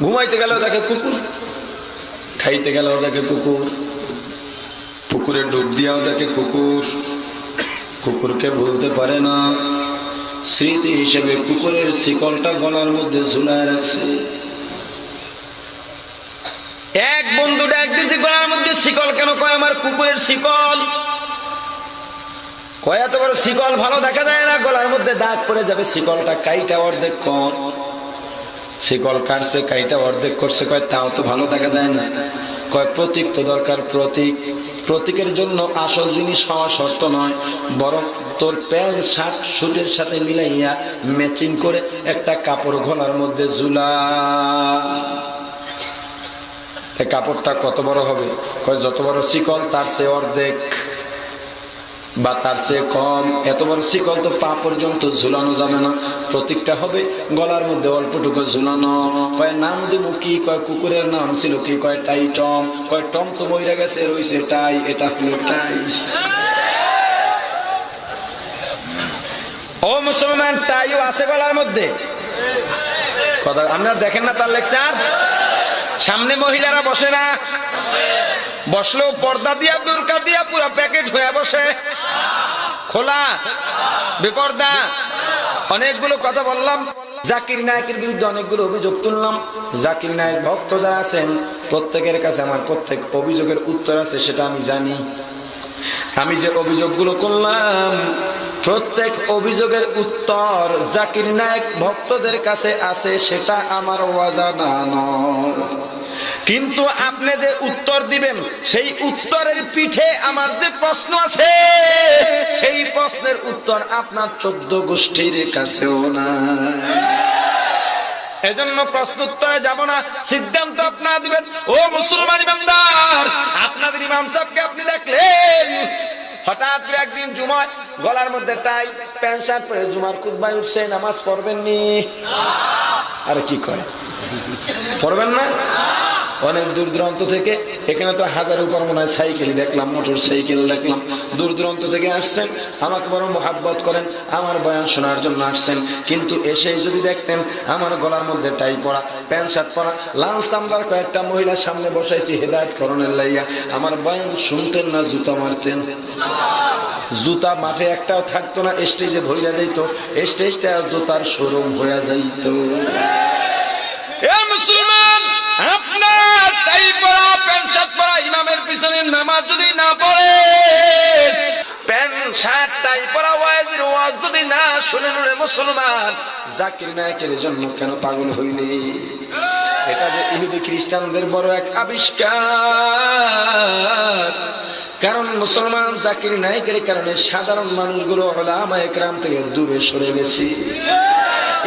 ঘুমাইতে গেলেও দেখে কুকুর, খাইতে গেলেও দেখে কুকুর, পুকুরে ডুব দিয়াও দেখে কুকুর, কুকুরকে ভুলতে পারে না। স্মৃতি হিসেবে কুকুরের শিকলটা গলার মধ্যে ঝুলায় রাখছে। এক বন্ধু ডাক দিয়েছে, গলার মধ্যে শিকল কেন? কয় আমার কুকুরের শিকল। কয় এত বড় শিকল ভালো দেখা যায় না, গলার মধ্যে দাগ পড়ে যাবে, শিকলটা কাইটা অর্ধেক কর। শিকল কাটছে, কাইটা অর্ধেক করছে, কয় তাও তো ভালো দেখা যায় না। কয় প্রতীক তো দরকার, প্রতীক। প্রতীকের জন্য আসল জিনিস হওয়া শর্ত নয়, বরং তোর প্যান্ট শার্ট স্যুটের সাথে মিলাইয়া ম্যাচিং করে একটা কাপড় গলার মধ্যে ঝুলা। কাপড়টা কত বড় হবে? কয় যত বড় শিকল তার চেয়ে অর্ধেক বা তার চেয়ে কম। এত বড় শিকল তো পা পর্যন্ত ঝুলানো যাবে না, প্রতীকটা হবে গলার মধ্যে অল্পটুকু ঝুলানো। কয় নাম দেবো কি? কয় কুকুরের নাম ছিল কি? কয় টাই টম। কয় টম তো মইরা গেছে, রইছে টাই, এটা হলো টাই। ও মুসলমান, টাইও আছে গলার মধ্যে। কথা আপনারা দেখেন না তার লেকচার? সামনে মহিলারা বসে না, বসলেও পর্দা দিয়া বুরকা দিয়া পুরো প্যাকেট হয়ে বসে, খোলা বেপর্দা। অনেকগুলো কথা বললাম, জাকির নায়েকের বিরুদ্ধে অনেকগুলো অভিযোগ তুললাম। জাকির নায়েক ভক্ত যারা আছেন প্রত্যেকের কাছে আমার প্রত্যেক অভিযোগের উত্তর আছে, সেটা আমি জানি। আমি যে অভিযোগগুলো করলাম প্রত্যেক অভিযোগের উত্তর জাকির নায়েক ভক্তদের কাছে আছে, সেটা আমার অজানা নয়। কিন্তু আপনি যে উত্তর দিবেন সেই উত্তরের পিঠে আমার যে প্রশ্ন আছে সেই প্রশ্নের উত্তর আপনার 14 গোষ্ঠীর কাছেও না। এজন্য প্রশ্ন উত্তরে যাব না, সিদ্ধান্ত আপনারা দিবেন। ও মুসলমান ইমানদার, আপনাদের ইমাম সাহেবকে আপনি দেখলেন হঠাৎ করে একদিন জুমায় গলার মধ্যে টাই প্যান্ট শার্ট পরে জুমার খুতবায় উঠছে, নামাজ পড়বেন নি? আরে কি করে পড়বেন না? অনেক দূর দূরান্ত থেকে, এখানে তো হাজারের উপর মনে হয় সাইকেল দেখলাম, মোটর সাইকেল দেখলাম, দূর দূরান্ত থেকে আসছেন, আমাকে বড় মোহাব্বত করেন, আমার বয়ান শোনার জন্য আসছেন। কিন্তু এসে যদি দেখতেন আমার গলার মধ্যে টাই পরা, প্যান্ট শার্ট পরা, লাল চামড়ার কয়েকটা মহিলার সামনে বসাইছি হেদায়েত করণের লাইয়া, আমার বয়ান শুনতেন না, জুতা মারতেন। জুতা মাঠে একটাও থাকতো না, স্টেজে ভইরা যাইত, স্টেজটা জুতার শোরুম হয়ে যাইত। এ মুসলমান, আপনার টাই পরা প্যান্ট শার্ট পরা ইমামের পিছনে নামাজ যদি না পড়ে, প্যান্ট শার্ট টাই পরা ওয়াজির ওয়াজ যদি না শুনেন, রে মুসলমান, জাকির নায়েকের জন্য কেন পাগল হইলে? এটা যে ইহুদি খ্রিস্টানদের বড় এক আবিষ্কার। কারণ মুসলমান জাকির নায়েকের কারণে সাধারণ মানুষগুলো উলামায়ে কেরাম থেকে দূরে সরে গেছে।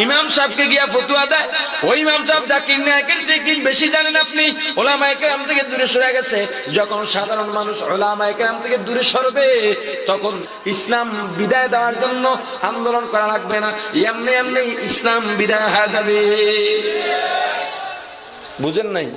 ইমাম সাহেবকে গিয়া ফতোয়া দেয়, ওই ইমাম সাহেব জাকির নায়েকের চেয়ে কি বেশি জানেন আপনি? উলামায়ে কেরাম থেকে দূরে সরে গেছে। যখন সাধারণ মানুষ উলামায়ে কেরাম থেকে দূরে সরবে, তখন ইসলাম বিদায় দেওয়ার জন্য আন্দোলন করা লাগবে না, এমনি এমনি ইসলাম বিদায় হয়ে যাবে। বুঝেন নাই?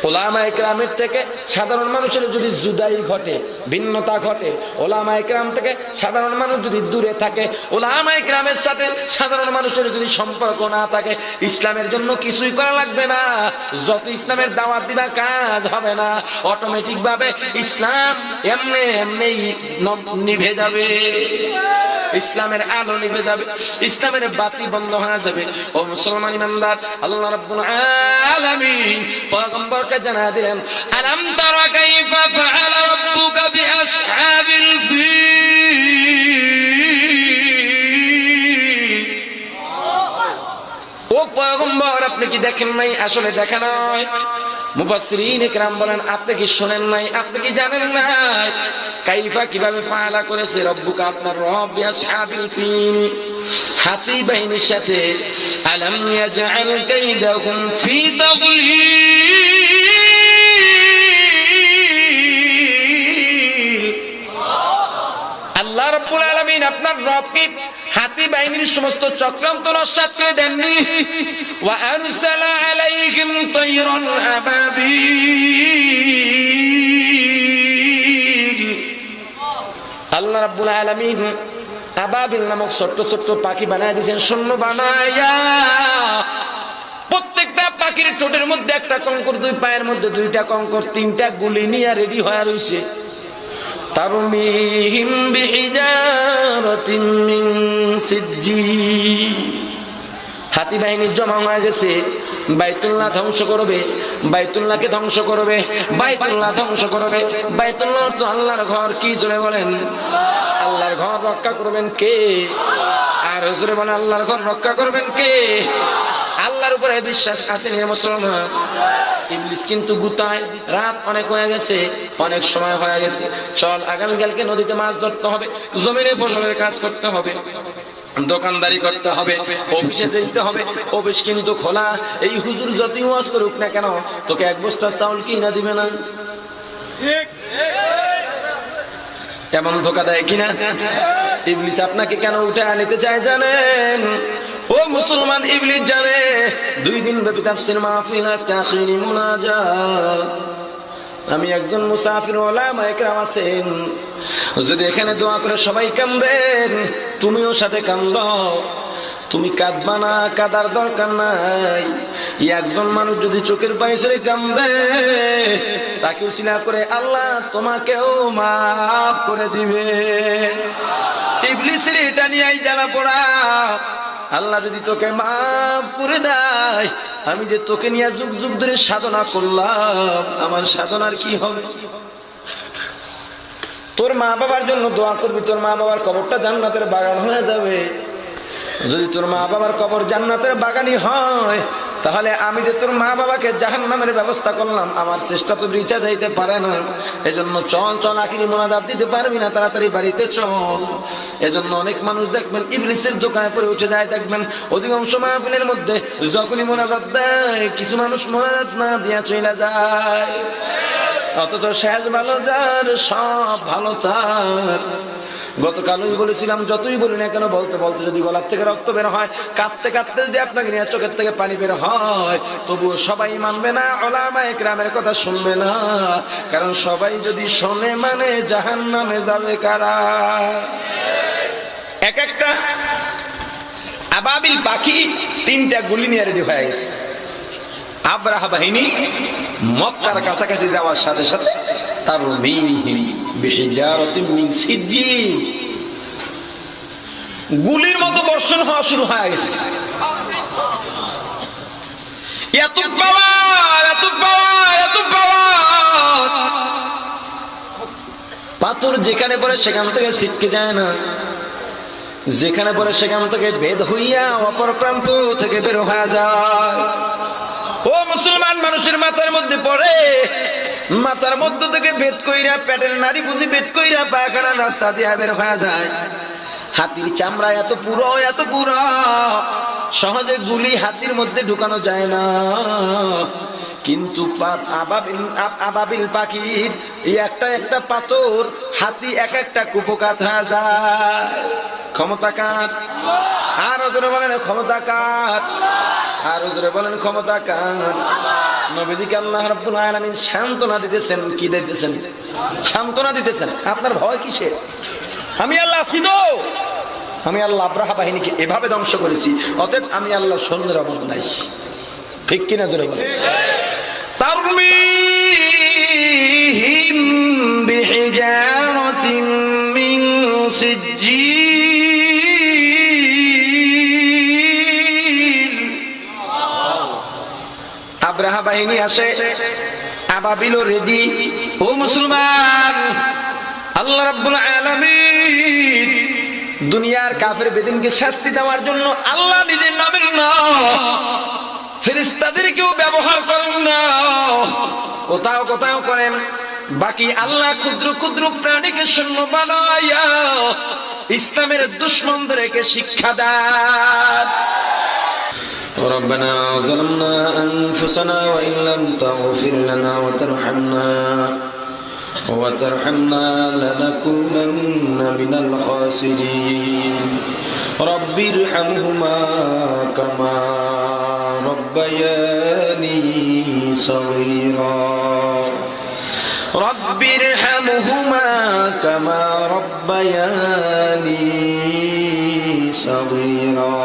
উলামায়ে কেরামের থেকে সাধারণ মানুষের যদি জুদাই ঘটে, ভিন্নতা ঘটে, উলামায়ে কেরাম থেকে সাধারণ মানুষ যদি দূরে থাকে, উলামায়ে কেরামের সাথে সাধারণ মানুষের যদি সম্পর্ক না থাকে, ইসলামের জন্য কিছুই করা লাগবে না। যত ইসলামের দাওয়াত দিবা কাজ হবে না, অটোমেটিক ভাবে ইসলাম এমনি এমনি নিভে যাবে, ইসলামের আলো নিভে যাবে, ইসলামের বাতি বন্ধ হয়ে যাবে। ও মুসলমান ইমানদার, আল্লাহ রাব্বুল আলামিন পয়গম্বরকে জানায় দিলেন, আলাম তারা কাইফা ফাআলা রাব্বুকা বিআসহাবিল ফিল। ও পয়গম্বর, আপনি কি দেখেন নাই? আসলে দেখা নয়, মুফাসসিরিন ইকরাম বলেন আপনি কি শুনেন নাই, আপনি কি জানেন নাই? কাইফা কিভাবে ফাআলা করেছে রব্বুকা, আপনার রব, বিআসহাবিল ফিল, হাতি বাহিনীর সাথে। আলাম ইয়াজআল কাইদাহুম ফি তাদলিল। আল্লাহ রাব্বুল আলামিন আপনার রবকে হাতি বাহিনীর সমস্ত চক্রান্ত নস্যাৎ করে দেননি। ওয়া আরসালা আলাইহিম তায়রান আবাবিল। আল্লাহ রাব্বুল আলামিন আবাবিল নামক ছোট্ট ছোট্ট পাখি বানায় দিয়েছেন, শূন্য বানায়া। প্রত্যেকটা পাখির ঠোঁটের মধ্যে একটা কঙ্কর, দুই পায়ের মধ্যে দুইটা কঙ্কর, তিনটা গুলি নিয়ে রেডি হয়ে রইছে। তারমিহিম বিহিজারাতিন মিন সিজ্জিল। হাতি বাহিনী জমা হয়ে গেছে, বাইতুল্লাহ ধ্বংস করবে, বাইতুল্লাহকে ধ্বংস করবে, বাইতুল্লাহ ধ্বংস করবে। বাইতুল্লাহ তো আল্লাহর ঘর, কি জোরে বলেন? আল্লাহর ঘর রক্ষা করবেন কে? আর জোরে বলেন, আল্লাহর ঘর রক্ষা করবেন কে? আল্লাহর উপরে বিশ্বাস আছে হে মুসলমান? ইবলিস তাবিজ কিন্তু গুতায়, রাত অনেক হয়ে গেছে, অনেক সময় হয়ে গেছে, চল আগামীকালকে নদীতে মাছ ধরতে হবে, জমিনে ফসলের কাজ করতে হবে, দোকানদারি করতে হবে, অফিসে যেতে হবে, অফিস কিন্তু খোলা। এই হুজুর যতই ওয়াজ করুক না কেন, তোকে এক বস্তা চাউল কিনা দিবে না। এমন ধোকা দেয় কিনা? ইবলিস আপনাকে কেন উঠে আনিতে চায় জানেন? ও মুসলমান, ইবলিস জানে 2 দিন ব্যাপী তাফসীর মাহফিল, আজকে আখিরি মুনাজাত। আমি একজন মুসাফির, ওলামা ইকরাম আছেন, যদি এখানে দোয়া করে সবাই কাঁদেন, তুমিও সাথে কাঁদো। তুমি কাঁদবা না, কাঁদার দরকার নাই। একজন মানুষ যদি চোখের পানি ছেড়ে কাঁদে, তাকে উসিলা করে আল্লাহ তোমাকেও মাফ করে দিবে। ইবলিসের এটা নিয়েই জ্বালা পোড়া। আল্লাহ যদি তোকে মাফ করে দেয়, আমি যে তোকে নিয়ে যুগ যুগ ধরে সাধনা করলাম, আমার সাধনার কি হবে? তোর মা বাবার জন্য দোয়া করবি, তোর মা বাবার কবরটা জান্নাতের বাগান হয়ে যাবে। যদি তোর মা বাবার কবর জান্নাতের বাগানই হয়, তাহলে আমি যে তোর মা বাবাকে জাহান্নামের ব্যবস্থা করলাম, আমার চেষ্টা তো বৃথা যাইতে পারে না। এজন্য চল চল, আখিরি মুনাজাত দিতে পারবি না, তাড়াতাড়ি বাড়িতে চল। এজন্য অনেক মানুষ দেখবেন ইবলিসের দোকানে পড়ে উঠে যায়। দেখবেন অধিকাংশ মাহফিলের মধ্যে যখনই মুনাজাত দেয়, কিছু মানুষ মুনাজাত না দিয়া চলে যায়। অথচ শেষ ভালো যার, সব ভালো তার। গতকালই বলেছিলাম, যতই বলি না কেন, বলতে বলতে যদি গলার থেকে রক্ত বের হয়, কাঁদতে কাঁদতে যদি আপনাকে নিয়ে চোখের থেকে পানি বের হয়, তবুও সবাই মানবে না, উলামা ইকরামের কথা শুনবে না। কারণ সবাই যদি শোনে মানে জাহান্নামে যাবে কারা? এক একটা আবাবিল পাখি 3টা গুলি নিয়ে রেডি হয়ে গেছে। আব্রাহা বাহিনী মক্কার কাছাকাছি যাওয়ার সাথে সাথে তার গুলির মতো বর্ষণ হওয়া শুরু হয়ে গেছে। এত পাওয়ার, এত পাওয়ার, এত পাওয়ার! পাথর যেখানে পড়ে সেখান থেকে ছিটকে যায় না, যেখানে পড়ে সেখান থেকে ভেদ হইয়া অপর প্রান্ত থেকে বের হয়ে যায়। ও মুসলমান, মানুষের মাথার মধ্যে পড়ে, মাথার মধ্য থেকে ভেদ কইরা পেটের নারী বুঝি ভেদ কইরা পায়খানা রাস্তা দিয়ে বের হয়ে যায়। হাতির চামড়া এত পুরো, এত পুরো, সহজে গুলি হাতির মধ্যে ঢুকানো যায় না। কিন্তু আবাবিল পাখির এই একটা একটা পাথর হাতি এক একটা কুপকাত হয়ে যায়। ক্ষমতা কার? আর জোরে বলেন ক্ষমতা কার? আর জোরে বলেন ক্ষমতা কার? নবীজিকে আল্লাহ রাব্বুল আলামিন সান্ত্বনা দিতেছেন। কি দিতেছেন? সান্ত্বনা দিতেছেন। আপনার ভয় কিসের? আমি আল্লাহ আছি তো, আমি আল্লাহ আব্রাহা বাহিনীকে এভাবে ধ্বংস করেছি, অতএব আমি আল্লাহ সৈন্যের অভাব নাই। ঠিক কিনা জোরে বলেন? তারমিহিম বিহিজারাতিন মিন সিজ্জিল। আব্রাহা বাহিনী আসে, আবাবিলও রেডি। ও মুসলমান, আল্লাহ রাব্বুল আলামিন দুনিয়ার কাফের বেদিনকে শাস্তি দেওয়ার জন্য আল্লাহ নিজের নামের না, ফেরেশতাদেরকেও ব্যবহার করেন না, কোথাও কোথাও করেন। বাকি আল্লাহ ক্ষুদ্র ক্ষুদ্র প্রাণীকে সৈন্য বানাইয়া ইসলামের দুশমনদেরকে শিক্ষা দেন। ربنا ظلمنا أنفسنا وإن لم تغفر لنا وترحمنا لنكونن من الخاسرين رب ارحمهما كما ربياني صغيرا رب ارحمهما كما ربياني صغيرا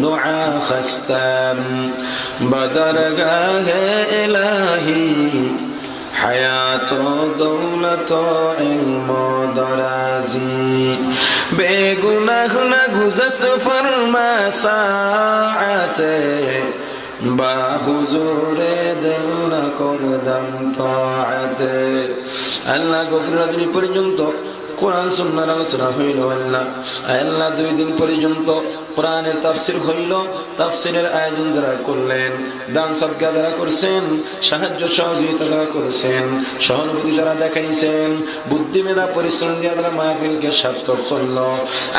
دعا خستم بدرگاہ الہی حیات و دولت و علم و درازی بے گناہ نہ گزشت فرما ساعت با حضور دل نہ کردم طاعت আল্লাহ গভীর রাত্রি পর্যন্ত কোরআন সুন্নাহর আলোচনা হইল। আল্লাহ 2 দিন পর্যন্ত কোরআনের তাফসীর হইল, তাফসীরের আয়োজন যারা করলেন, দান সদকা যারা করছেন, সাহায্য সহযোগিতা যারা করেছেন, সহানুভূতি যারা দেখাইছেন, বুদ্ধি মেধা পরিশ্রম দিয়ে যারা মাহফিলকে সার্থক করলো,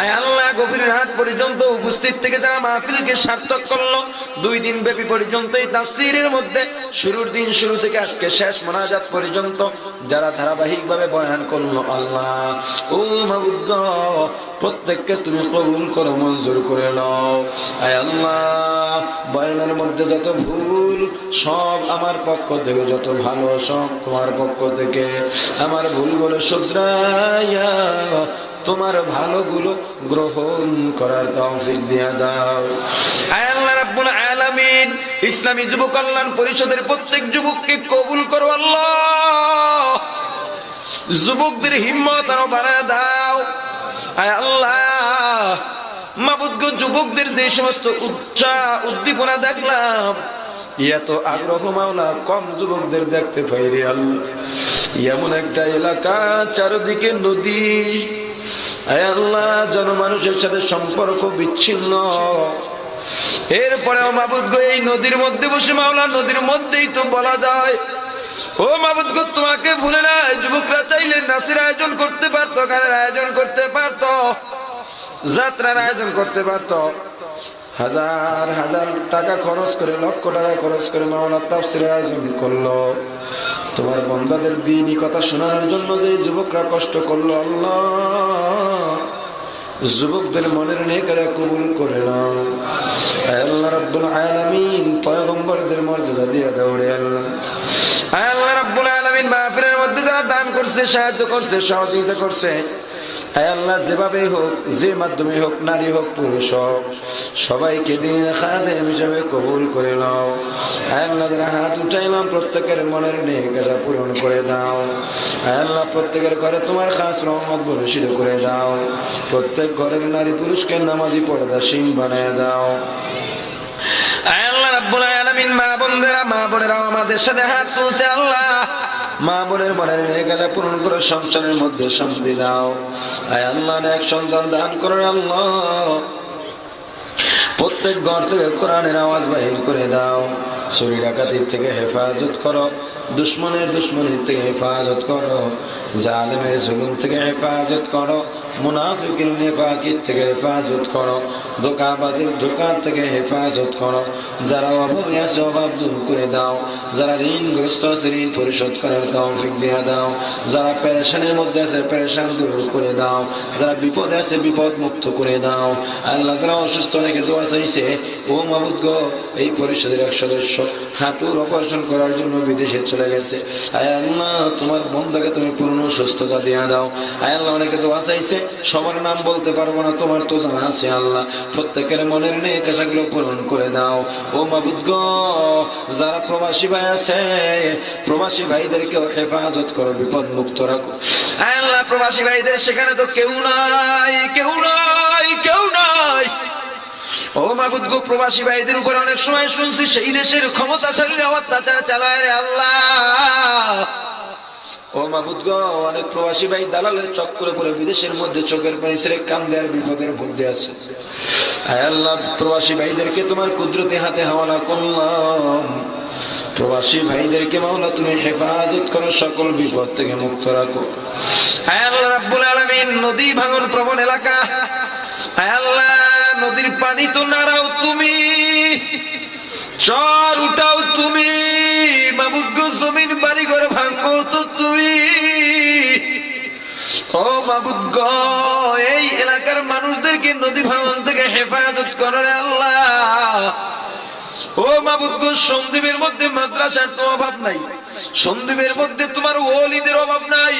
আয় আল্লাহ গভীর রাত পর্যন্ত উপস্থিত থেকে যারা মাহফিলকে সার্থক করলো, 2 দিন ব্যাপী পর্যন্ত এই তাফসীরের মধ্যে শুরুর দিন শুরু থেকে আজকে শেষ মোনাজাত পর্যন্ত যারা ধারাবাহিকভাবে বয়ান করলো, আল্লাহ ও মাবুদ গো, প্রত্যেককে তুমি কবুল করো, মঞ্জুর করে নাও। আয় আল্লাহ বয়ানের মধ্যে যত ভুল সব আমার পক্ষ থেকে, যত ভালো সব তোমার পক্ষ থেকে, আমার ভুলগুলো শুধরাইয়া তোমার ভালোগুলো গ্রহণ করার তৌফিক দিয়া দাও। আয় আল্লাহ রাব্বুল আলামিন ইসলামী যুব কল্যাণ পরিষদের প্রত্যেক যুবককে কবুল করো আল্লাহ, যুবকদের হিম্মত আরো বাড়ায় দাও। আয় আল্লাহ মাবুদ গো, যুবকদের যে সমস্ত উদ্দীপনা দেখলাম, এত আগ্রহ মাওলা কম যুবকদের দেখতে পাই রে আল্লাহ। এমন একটা এলাকা চারিদিকে নদী, আয় আল্লাহ জনমানুষের সাথে সম্পর্ক বিচ্ছিন্ন, এরপরেও মাবুদ গো এই নদীর মধ্যে বসে মাওলা, নদীর মধ্যেই তো বলা যায় ও মাবুদ গো তোমাকে ভুলে না। যুবকরা চাইলে নাচের আয়োজন করতে পারতো, গানের আয়োজন করতে পারতো, যাত্রার আয়োজন করতে পারতো, হাজার হাজার টাকা খরচ করে, লক্ষ টাকা খরচ করে মাওলা তাফসীরের আয়োজন করলো। তোমার বান্দাদের দ্বীনি কথা শোনানোর জন্য যে যুবকরা কষ্ট করলো, আল্লাহ যুবকদের মনের নেকরা কবুল করে নাও। আল্লাহ রাব্বুল আলামিন পয়গম্বরদের মর্যাদা দিয়ে দাও রে আল্লাহ। আল্লাহ রাব্বুল আলামিন মাহফিলের মধ্যে যারা দান করছে, সাহায্য করছে, সহযোগিতা করছে, আয় আল্লাহ যেভাবে হোক, যে মাধ্যমে হোক, নারী হোক পুরুষ হোক, সবাইকে দিয়ে খাদেম হিসেবে কবুল করে নাও। আয় আল্লাহ যারা হাত উঠাইলাম প্রত্যেকের মনের নেকটা পূরণ করে দাও। আয় আল্লাহ প্রত্যেকের ঘরে তোমার খাস রহমত বর্ষিত করে দাও। প্রত্যেক ঘরের নারী পুরুষকে নামাজি পর্দাশীল বানায় দাও। আয় আল্লাহ রাব্বুল আলামিন মা বোনেরা আমাদের সাথে হাত তুলছে, আল্লাহ মা বোনের মনের নেকাটা পূরণ করে সংসারের মধ্যে শান্তি দাও। আয় আল্লাহ এক সন্তান দান করেন আল্লাহ, প্রত্যেক ঘর থেকে কোরআনের আওয়াজ বাহির করে দাও। চুরি ডাকাতির থেকে হেফাজত করো, দুশ্মনের দুশ্মনীর থেকে হেফাজত করো, জালেমের জুলুম থেকে হেফাজত করো, মুনাফিকের নেফাকির থেকে হেফাজত করো, ধোঁকাবাজির ধোঁকা থেকে হেফাজত করো। যারা অভাবে আছে অভাব দূর করে দাও, যারা ঋণগ্রস্ত আছে ঋণ পরিশোধ করার তৌফিক দিয়ে দাও, যারা পেরেশানির মধ্যে আছে পেরেশান দূর করে দাও, যারা বিপদে আছে বিপদ মুক্ত করে দাও। আল্লাহ যারা অসুস্থ রেখে দোয়া চাইছে, ও মাবুদ গো এই পরিষদের এক সদস্য হাঁটুর অপারেশন করার জন্য বিদেশে চলে গেছে, আয় আল্লাহ তোমার বন্দাকে তুমি পূর্ণ সুস্থতা দিয়ে দাও। আয় আল্লাহ অনেকে দোয়া চাইছে, সবার নাম বলতে পারবো না, তোমার তো জানা আছে আল্লাহ, প্রত্যেকের মনের নেক আশাগুলো পূরণ করে দাও। ও মাবুদ গো যারা প্রবাসী ভাই আছে, প্রবাসী ভাইদেরকেও হেফাজত করো, বিপদ মুক্ত রাখো। আয় আল্লাহ প্রবাসী ভাইদের সেখানে তো কেউ নাই, কেউ নাই, কেউ নাই। ও মাবুদ গো প্রবাসী ভাইদের উপর অনেক সময় শুনছি সেই দেশের ক্ষমতাশালীরা অত্যাচার চালায় রে আল্লাহ। ও মাবুদ গো অনেক প্রবাসী ভাই দালালের চক্করে পড়ে বিদেশের মধ্যে চোখের পানি ছেড়ে কান্দে আর বিপদের মধ্যে আছে। আয় আল্লাহ প্রবাসী ভাইদেরকে তোমার কুদরতি হাতে হাওয়ালা করলাম, প্রবাসী ভাইদেরকে মাওলা তুমি হেফাজত করো, সকল বিপদ থেকে মুক্ত রাখো। আয় আল্লাহ রাব্বুল আলামিন নদী ভাঙন প্রবণ এলাকা, আয় আল্লাহ নদীর পানি তো নাড়াও তুমি, চর উঠাও তুমি, মাবুদ গো জমিন বাড়ি ঘর ভাঙো তো তুমি। ও মাবুদ গো এই এলাকার মানুষদেরকে নদী ভাঙন থেকে হেফাজত করো রে আল্লাহ। ও মাবুদ গো সন্দ্বীপের মধ্যে মাদ্রাসার তো অভাব নাই, সন্দ্বীপের মধ্যে তোমার ওলিদের অভাব নাই,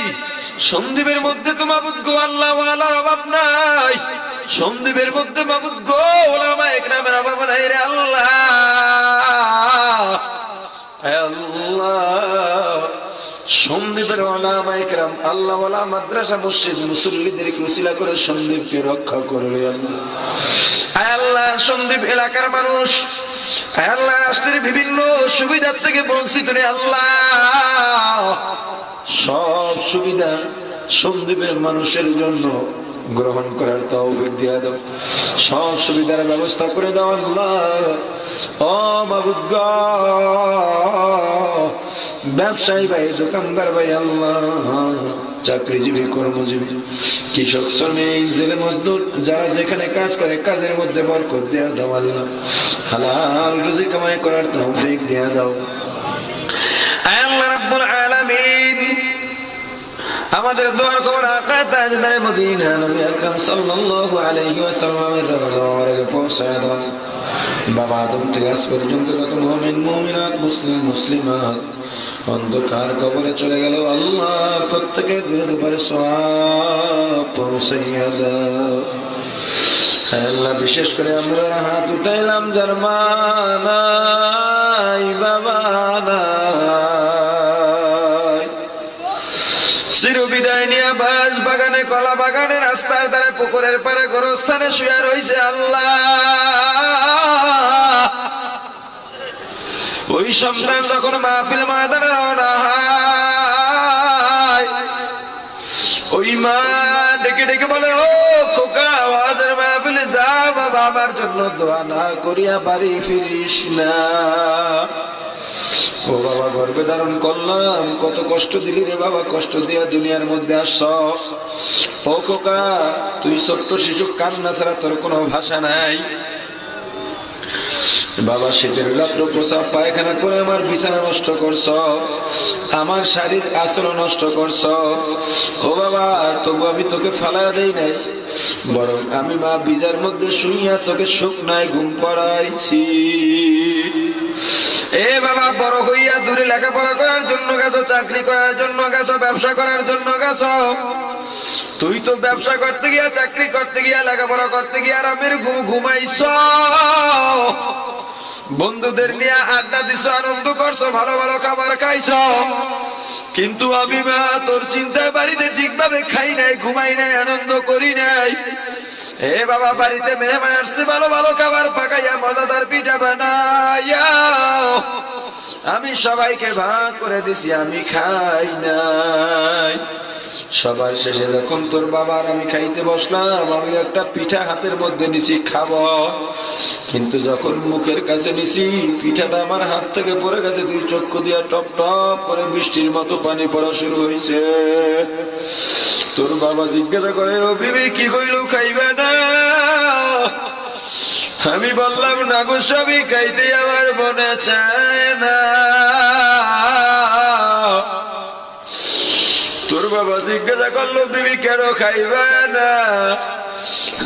সন্দ্বীপের মধ্যে তো মাবুদ গো আল্লাহ ওয়ালার অভাব নাই, সন্দ্বীপের মধ্যে মাবুদ গো ওলামা ইকরামের অভাব নাই রে আল্লাহ। আল্লাহ সন্দ্বীপের ওলামা ইকরাম আল্লাহ ওয়ালা মাদ্রাসা মসজিদ মুসল্লিদেরকে উসিলা করে সন্দ্বীপকে রক্ষা করবে আল্লাহ। আল্লাহ সন্দ্বীপ এলাকার মানুষ আল্লাহ রাষ্ট্রের বিভিন্ন সুবিধার থেকে বঞ্চিত রে আল্লাহ, সব সুবিধা সন্দ্বীপের মানুষের জন্য গ্রহণ করার তৌফিক দিয়ে দাও, সব সুবিধার ব্যবস্থা করে দাও আল্লাহ। ও মাবুদ গো, ব্যবসায়ী ভাই, দোকানদার ভাই আল্লাহ, চাকরিজীবী, কর্মজীবী, কৃষক, শ্রমিক, জেলে মজদুর, যারা যেখানে কাজ করে কাজের মধ্যে বরকত দিয়ে দাও আল্লাহ। হালাল রুজি কামাই করার তৌফিক দিয়ে দাও আল্লাহ রাব্বুল আলামিন। আমাদের দোয়ার খবর আকা তাজদার মদিনা নবী আকরাম সাল্লাল্লাহু আলাইহি ওয়াসাল্লামের দরবারে পৌঁছায় দাও। বাবা আদম থেকে আজ পর্যন্ত কত মুমিন মুমিনাত, মুসলিম মুসলিমাত অন্ধকার কবরে চলে গেল আল্লাহ, প্রত্যেকের দুয়ার উপরে সওয়াব পৌঁছাইয়া দাও আল্লাহ। বিশেষ করে আমরা হাত উঠাইলাম যার মা নাই, বাবা নাই, চির বিদায় নিয়ে বাস বাগানে, কলা বাগানে, রাস্তার ধারে, পুকুরের পারে, গোরস্থানে শুয়ে রয়েছে আল্লাহ। ওই সন্তান যখন মাহফিল ময়দানে রওনা হয়, ওই মা ডেকে ডেকে বলে, ও খোকা, আওয়াজের মাহফিলে যা বাবা, আমার জন্য দোয়া না করিয়া বাড়ি ফিরিস না। ও বাবা, গর্ভে ধারণ করলাম, কত কষ্ট দিলি রে বাবা, কষ্ট দিয়া দুনিয়ার মধ্যে আসছ। ও খোকা, তুই ছোট্ট শিশু, কান্না ছাড়া তোর কোনো ভাষা নাই। বাবা, শীতের রাত্র প্রসাব পায়খানা করে আমার বিছানা নষ্ট করছ, আমার শারীর আচরণ নষ্ট করছ। ও বাবা, তবু আমি তোকে ফালাইয়া দেই নাই, বরং আমি মা বিজার মধ্যে শুইয়া তোকে শুকনায় ঘুম পড়াইছি। এ বাবা, বড় হইয়া দূরে লেখাপড়া করার জন্য গেছো, চাকরি করার জন্য গেছো, ব্যবসা করার জন্য গেছো। তুই তো ব্যবসা করতে গিয়া, চাকরি করতে গিয়া, লেখাপড়া করতে গিয়া আরামের ঘুমাইছ, বন্ধুদের নিয়ে আড্ডা দিছ, আনন্দ করছো, ভালো ভালো খাবার খাইছ। কিন্তু আমি মা তোর চিন্তায় বাড়িতে ঠিকভাবে খাই নাই, ঘুমাই নাই, আনন্দ করি নাই। এ বাবা, বাড়িতে মেহমান আসছে, ভালো ভালো খাবার পাকাইয়া, মজাদার পিঠা বানাইয়া আমি সবাইকে ভাগ করে দিছি, আমি খাই নাই। সবার শেষে যখন তোর বাবার আমি খাইতে বসলাম, আমি একটা পিঠা হাতের মধ্যে নিছি, খাবো, কিন্তু যখন মুখের কাছে নিছি, পিঠাটা আমার হাত থেকে পড়ে গেছে, দুই চক্ষু দিয়া টপ টপ করে বৃষ্টির মতো পানি পড়া শুরু হয়েছে। তোর বাবা জিজ্ঞাসা করে, ও বিবি, কি কইল, খাইবে না? আমি বললাম, না গো স্বামী, খাইতে আমার মনে চায় না। তোর বাবা জিজ্ঞাসা করলো, বিবি কেন খাইবে না?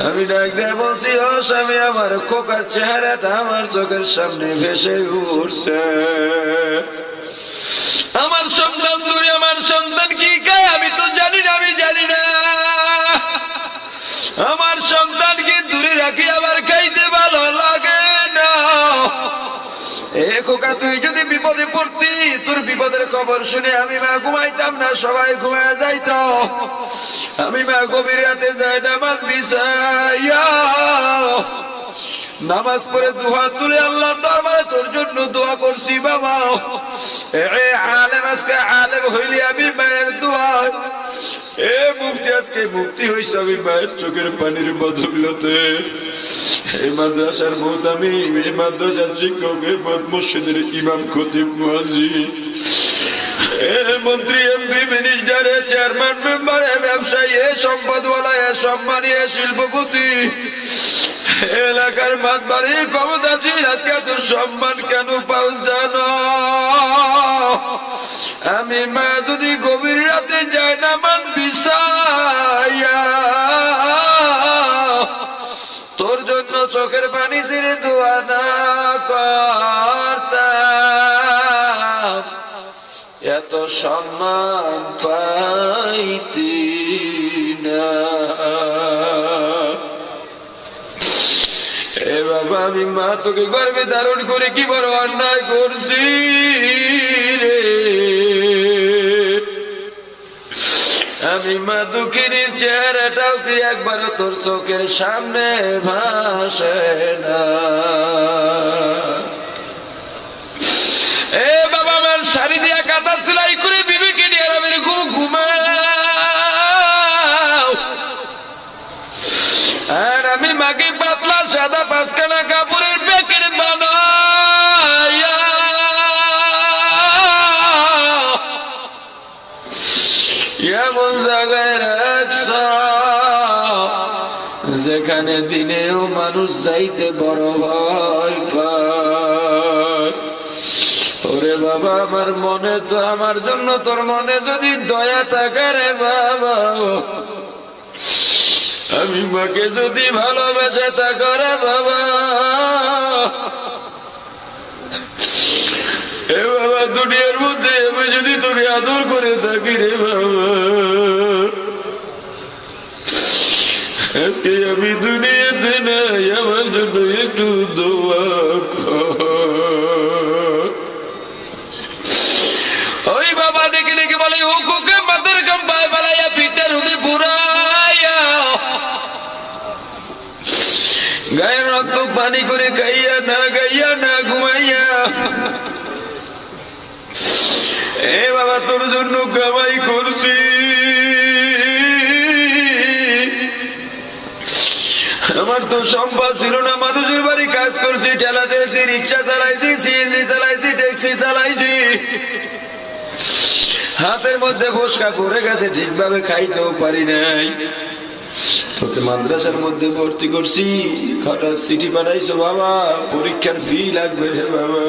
আমি ডাক দিয়ে বলছি, ও স্বামী, আমার খোকার চেহারাটা আমার চোখের সামনে ভেসে উঠছে। আমার সন্তান দূরে, আমার সন্তান কি খায় আমি তো জানি না, আমি জানি না। আমার সন্তানকে দূরে রাখি, আমার খাইতে ভালো লাগে না। এ খোকা, তুই যদি বিপদে পড়তি, তোর বিপদের খবর শুনে আমি মা ঘুমাইতাম না, সবাই ঘুমায় যাইত। আমি মা গভীর রাতে যাই নামাজ বিছাইয়া, নামাজ পড়ে দুহাত তুলে আল্লাহর দরবারে তোর জন্য দোয়া করছি। বাবা, এ আলেম আজকে আলেম হইলি আমি মায়ের দোয়া, এ মুক্তি আজকে মুক্তি হইছে আমি মায়ের চোখের পানির বদৌলতে। এই মাদ্রাসার মুহতামি, এই মাদ্রাসার শিক্ষক, এই মসজিদের ইমাম, খতিব, মুয়াজ্জিন, মন্ত্রী, এমপি, মিনিস্টার, চেয়ারম্যান, মেম্বার, ব্যবসায়ী, সম্পদওয়ালা, সম্মানী, শিল্পপতি, এলাকার মাতবাড়ি, ক্ষমতাশীল, আজকে তোর সম্মান কেন পাও জানো? আমি মা যদি গভীর রাতে যাই নামাজ বিছাইয়া, তোর জন্য চোখের পানি ছেড়ে দোয়া না করতাম, এত সম্মান পাইতি না। এ বাবা, আমি মা তোকে গর্ভে ধারণ করে কি বড় অন্যায় করছি রে। আমি মা দুঃখিনীর চেহারাটাও কি একবারও তোর চোখের সামনে ভাসে না? এ বাবা, আমার শাড়ি দিয়া কাঁথা সেলাই করে বিবিকে নিয়ে আরামের ঘুমাও। সাদা পাঁচখানা কাপড়ের প্যাকেট বানায়া এমন জায়গায় রাখছ যেখানে দিনেও মানুষ যাইতে বড় ভয় পায়। ওরে বাবা, আমার মনে তো, আমার জন্য তোর মনে যদি দয়া থাকে রে বাবা, আমি মাকে যদি ভালোবেসে থাকো রে বাবা, এ বাবা দুনিয়ার মধ্যে আমি যদি তোকে আদর করে থাকি রে বাবা, আজকে আমি দুনিয়াতে নাই, আমার জন্য একটু দোয়া কর। ওই বাবা ডেকে ডেকে বলে, ও কোকে মাথার কাম পায়ে ফেলাইয়া পিঠের হুদি পুরাইয়া গায়ের রক্ত পানি করে খাইয়া না গাইয়া না ঘুমাইয়া, এ বাবা তোর জন্য কামাই করছি, আমার তো সম্পদ ছিল না, মানুষের বাড়ি কাজ করছি, ঠেলা ঠেলছি, রিক্সা চালাইছি, সিএনজি চালাইছি, ট্যাক্সি চালাইছি, হাতের মধ্যে ফসকা পড়ে গেছে, ঠিকভাবে খাইতেও পারি নাই। তোকে মাদ্রাসার মধ্যে ভর্তি করছি, হঠাৎ চিঠি পাঠাইছো বাবা, পরীক্ষার ফি লাগবে রে বাবা,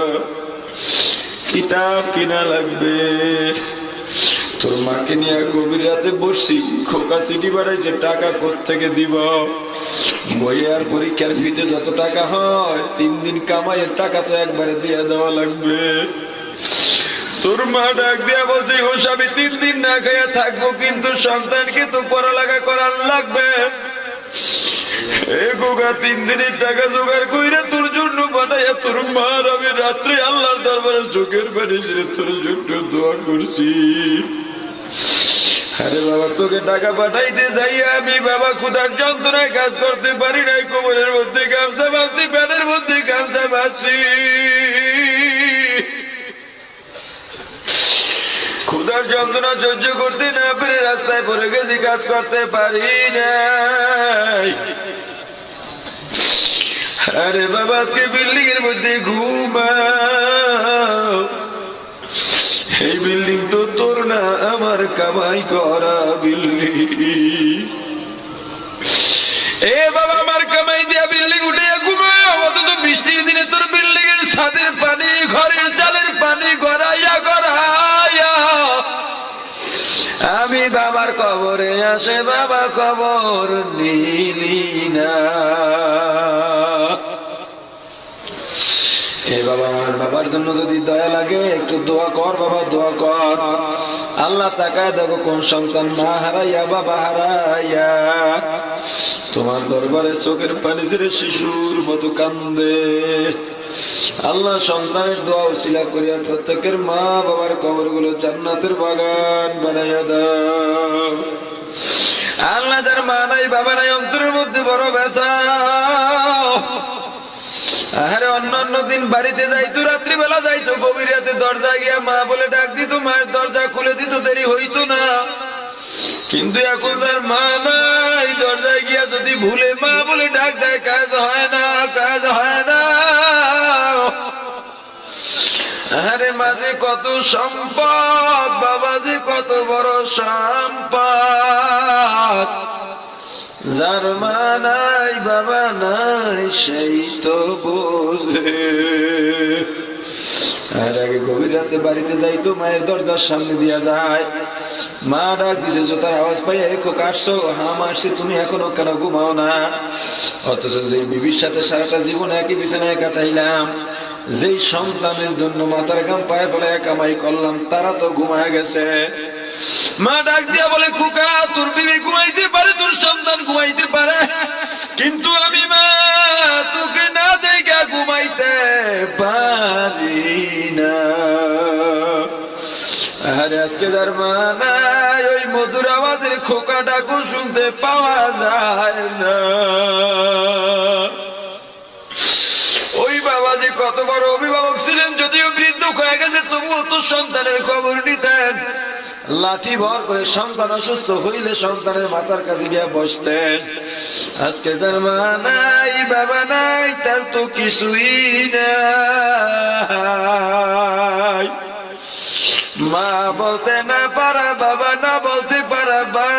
কিতাব কিনা লাগবে। তোর মাকে নিয়ে গভীর রাতে বসছি, খোকা চিঠি পাঠাইছে, টাকা কোত্থেকে দিব? বই আর পরীক্ষার ফিতে যত টাকা হয় 3 দিন কামাইয়ের টাকা তো একবারে দিয়ে দেওয়া লাগবে। তোর মা ডাক দিয়া বলছে, ও স্বামী 3 দিন না খাইয়া থাকবো, কিন্তু সন্তানকে তো পড়ালেখা করার লাগবে। এ গোগা 3 দিনের টাকা জোগাড় কইরা তোর জন্য পাঠাইয়া তোর মার আমি রাত্রে আল্লাহর দরবারে চোখের পানি ছেড়ে তোর জন্য দোয়া করছি। আরে বাবা, তোকে টাকা পাঠাইতে যাইয়া আমি বাবা ক্ষুধার যন্ত্রণায় কাজ করতে পারি নাই, কোমরের মধ্যে গামছা বাঁধছি, প্যানের মধ্যে গামছা বাঁধছি, ক্ষুধার যন্ত্রণা সহ্য করতে না পেরে রাস্তায় পড়ে গেছি, কাজ করতে পারি নাই। আরে বাবা, আজকে বিল্ডিং এর মধ্যে ঘুমাও, এই বিল্ডিং তো তোর না, আমার কামাই করা বিল্ডিং। এ বাবা, আমার কামাই দিয়া বিল্ডিং উঠে ঘুমাও, অথচ বৃষ্টির দিনে তোর বিল্ডিং এর ছাদের পানি, ঘরের চালের পানি গড়াইয়া গড়াইয়া আমি বাবার কবরে আসে, বাবা কবর নিলি না। এ বাবা, আমার বাবার জন্য যদি দয়া লাগে একটু দোয়া কর বাবা, দোয়া কর। আল্লাহ তাকায় দেখো কোন সন্তান মা হারাইয়া বাবা হারাইয়া তোমার দরবারে চোখের পানি ছেড়ে শিশুর মতো কান্দে। আল্লাহ সন্তানের দোয়া উসিলা করিয়া প্রত্যেকের মা বাবার কবরগুলো জান্নাতের বাগান বানাইয়া দাও। আল্লাহ যার মা নাই বাবা নাই, অন্তরের মধ্যে বড় ব্যথা। আরে অন্য দিন বাড়িতে যাইতো, রাত্রিবেলা যাইতো, গভীর রাতে দরজা গিয়া মা বলে ডাক দিত, মায়ের দরজা খুলে দিত, দেরি হইতো না। কিন্তু এখন তার মা নাই, দরজায় গিয়া যদি ভুলে মা বলে ডাক দেয়, কাজ হয় না, কাজ হয় না। আরে মাঝে কত সম্পদ, বাবা যে কত বড় সম্পদ, যার মা নাই বাবা নাই সেই তো বোঝে। আর আগে গভীর রাতে বাড়িতে যাইতো, মায়ের দরজার সামনে দিয়া যায়, মা ডাক দিছে, জোতার আওয়াজ পাই, খোকা আসছো? হ্যাঁ মা আসছি। তুমি এখনো কেন ঘুমাও না? অথচ যে বিবির সাথে সারাটা জীবন একই বিছানায় কাটাইলাম, যেই সন্তানের জন্য মাথার ঘাম পায়ে ফেলে কামাই করলাম, তারা তো ঘুমায় গেছে। মা ডাক দিয়া বলে, খোকা তোর বিবি ঘুমাইতে পারে, তোর সন্তান ঘুমাইতে পারে, কিন্তু আমি মা তোকে না দেখা ঘুমাইতে পারি না। আরে আজকে যার মা নাই, ওই মধুর আওয়াজের খোকা ডাকু শুনতে পাওয়া যায় না। ওই বাবা যে কত বড় অভিভাবক ছিলেন, যদিও বৃদ্ধ হয়ে গেছে, তবুও তো সন্তানের খবর নিতেন। লাঠি ভর করে সন্তান অসুস্থ হইলে সন্তানের মাথার কাছে গিয়ে বসতেন। আজকে যার মা নাই বাবা নাই তার তো কিছুই নাই। মা বলতে না পারা, বাবা না বলতে পারা, বা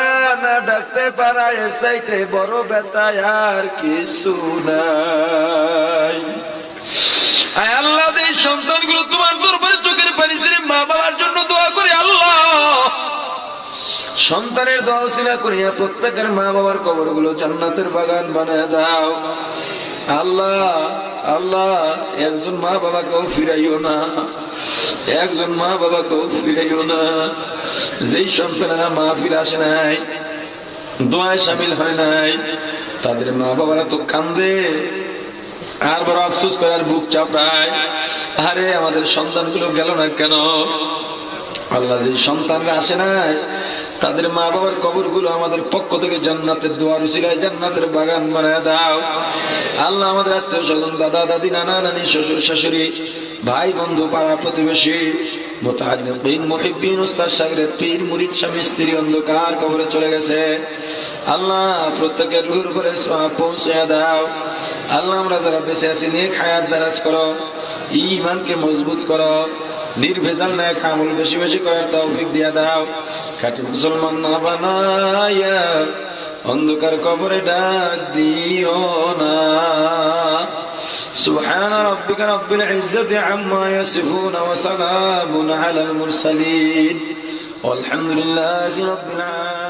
না ডাকতে পারা, এর চাইতে বড় ব্যথা আর কিছু নাই। আল্লাহ এই সন্তানগুলো তোমার দরবারে চোখের পানি ছেড়ে মা বাবার জন্য দোয়া করে আল্লাহ সন্তানের দোয়া ওসিলা করিয়া প্রত্যেকের মা বাবার কবরগুলো জান্নাতের বাগান বানায় দাও। আল্লাহ আল্লাহ একজন মা বাবাকেও ফিরাইও না, একজন মা বাবাকেও ফিরাইও না। যেই সন্তানেরা মাহফিল আসে নাই, দোয়ায় শামিল হয় নাই, তাদের মা বাবারা তো কান্দে আর বড় আফসোস করে আর বুক চাপড়ায়, আরে আমাদের সন্তানগুলো গেল না কেন। আল্লাহ যেই সন্তানরা আসে নাই তাদের মা বাবার কবরগুলো আমাদের পক্ষ থেকে জান্নাতের দুয়ার উসিলায় জান্নাতের বাগান বানায় দাও। আল্লাহ আমাদের আত্মীয় স্বজন, দাদা দাদি, নানা নানি, শ্বশুর শাশুড়ি, ভাই বন্ধু, পাড়া প্রতিবেশী, মুতাআল্লিকিন, মুহিব্বিন, উস্তাদ শাগির, পীর মুরিদ, স্বামী স্ত্রী অন্ধকার কবরে চলে গেছে। আল্লাহ প্রত্যেকের রূহের উপরে সওয়াব পৌঁছায় দাও। আল্লাহ আমরা যারা বেঁচে আছি নেক হায়াত দারাজ করো, ঈমানকে মজবুত করো, নির্ভেজাল নেক আমল বেশি বেশি করার তৌফিক দিয়া দাও। খাঁটি মুসলমান না বানায়া অন্ধকার কবরে ডাক দিও না। সুবহান রাব্বিকা রাব্বিল ইজ্জাতি আম্মা ইয়াসিফুন ওয়া সালামুন আলাল মুরসালিন ওয়ালহামদুলিল্লাহি রাব্বিল আলামিন।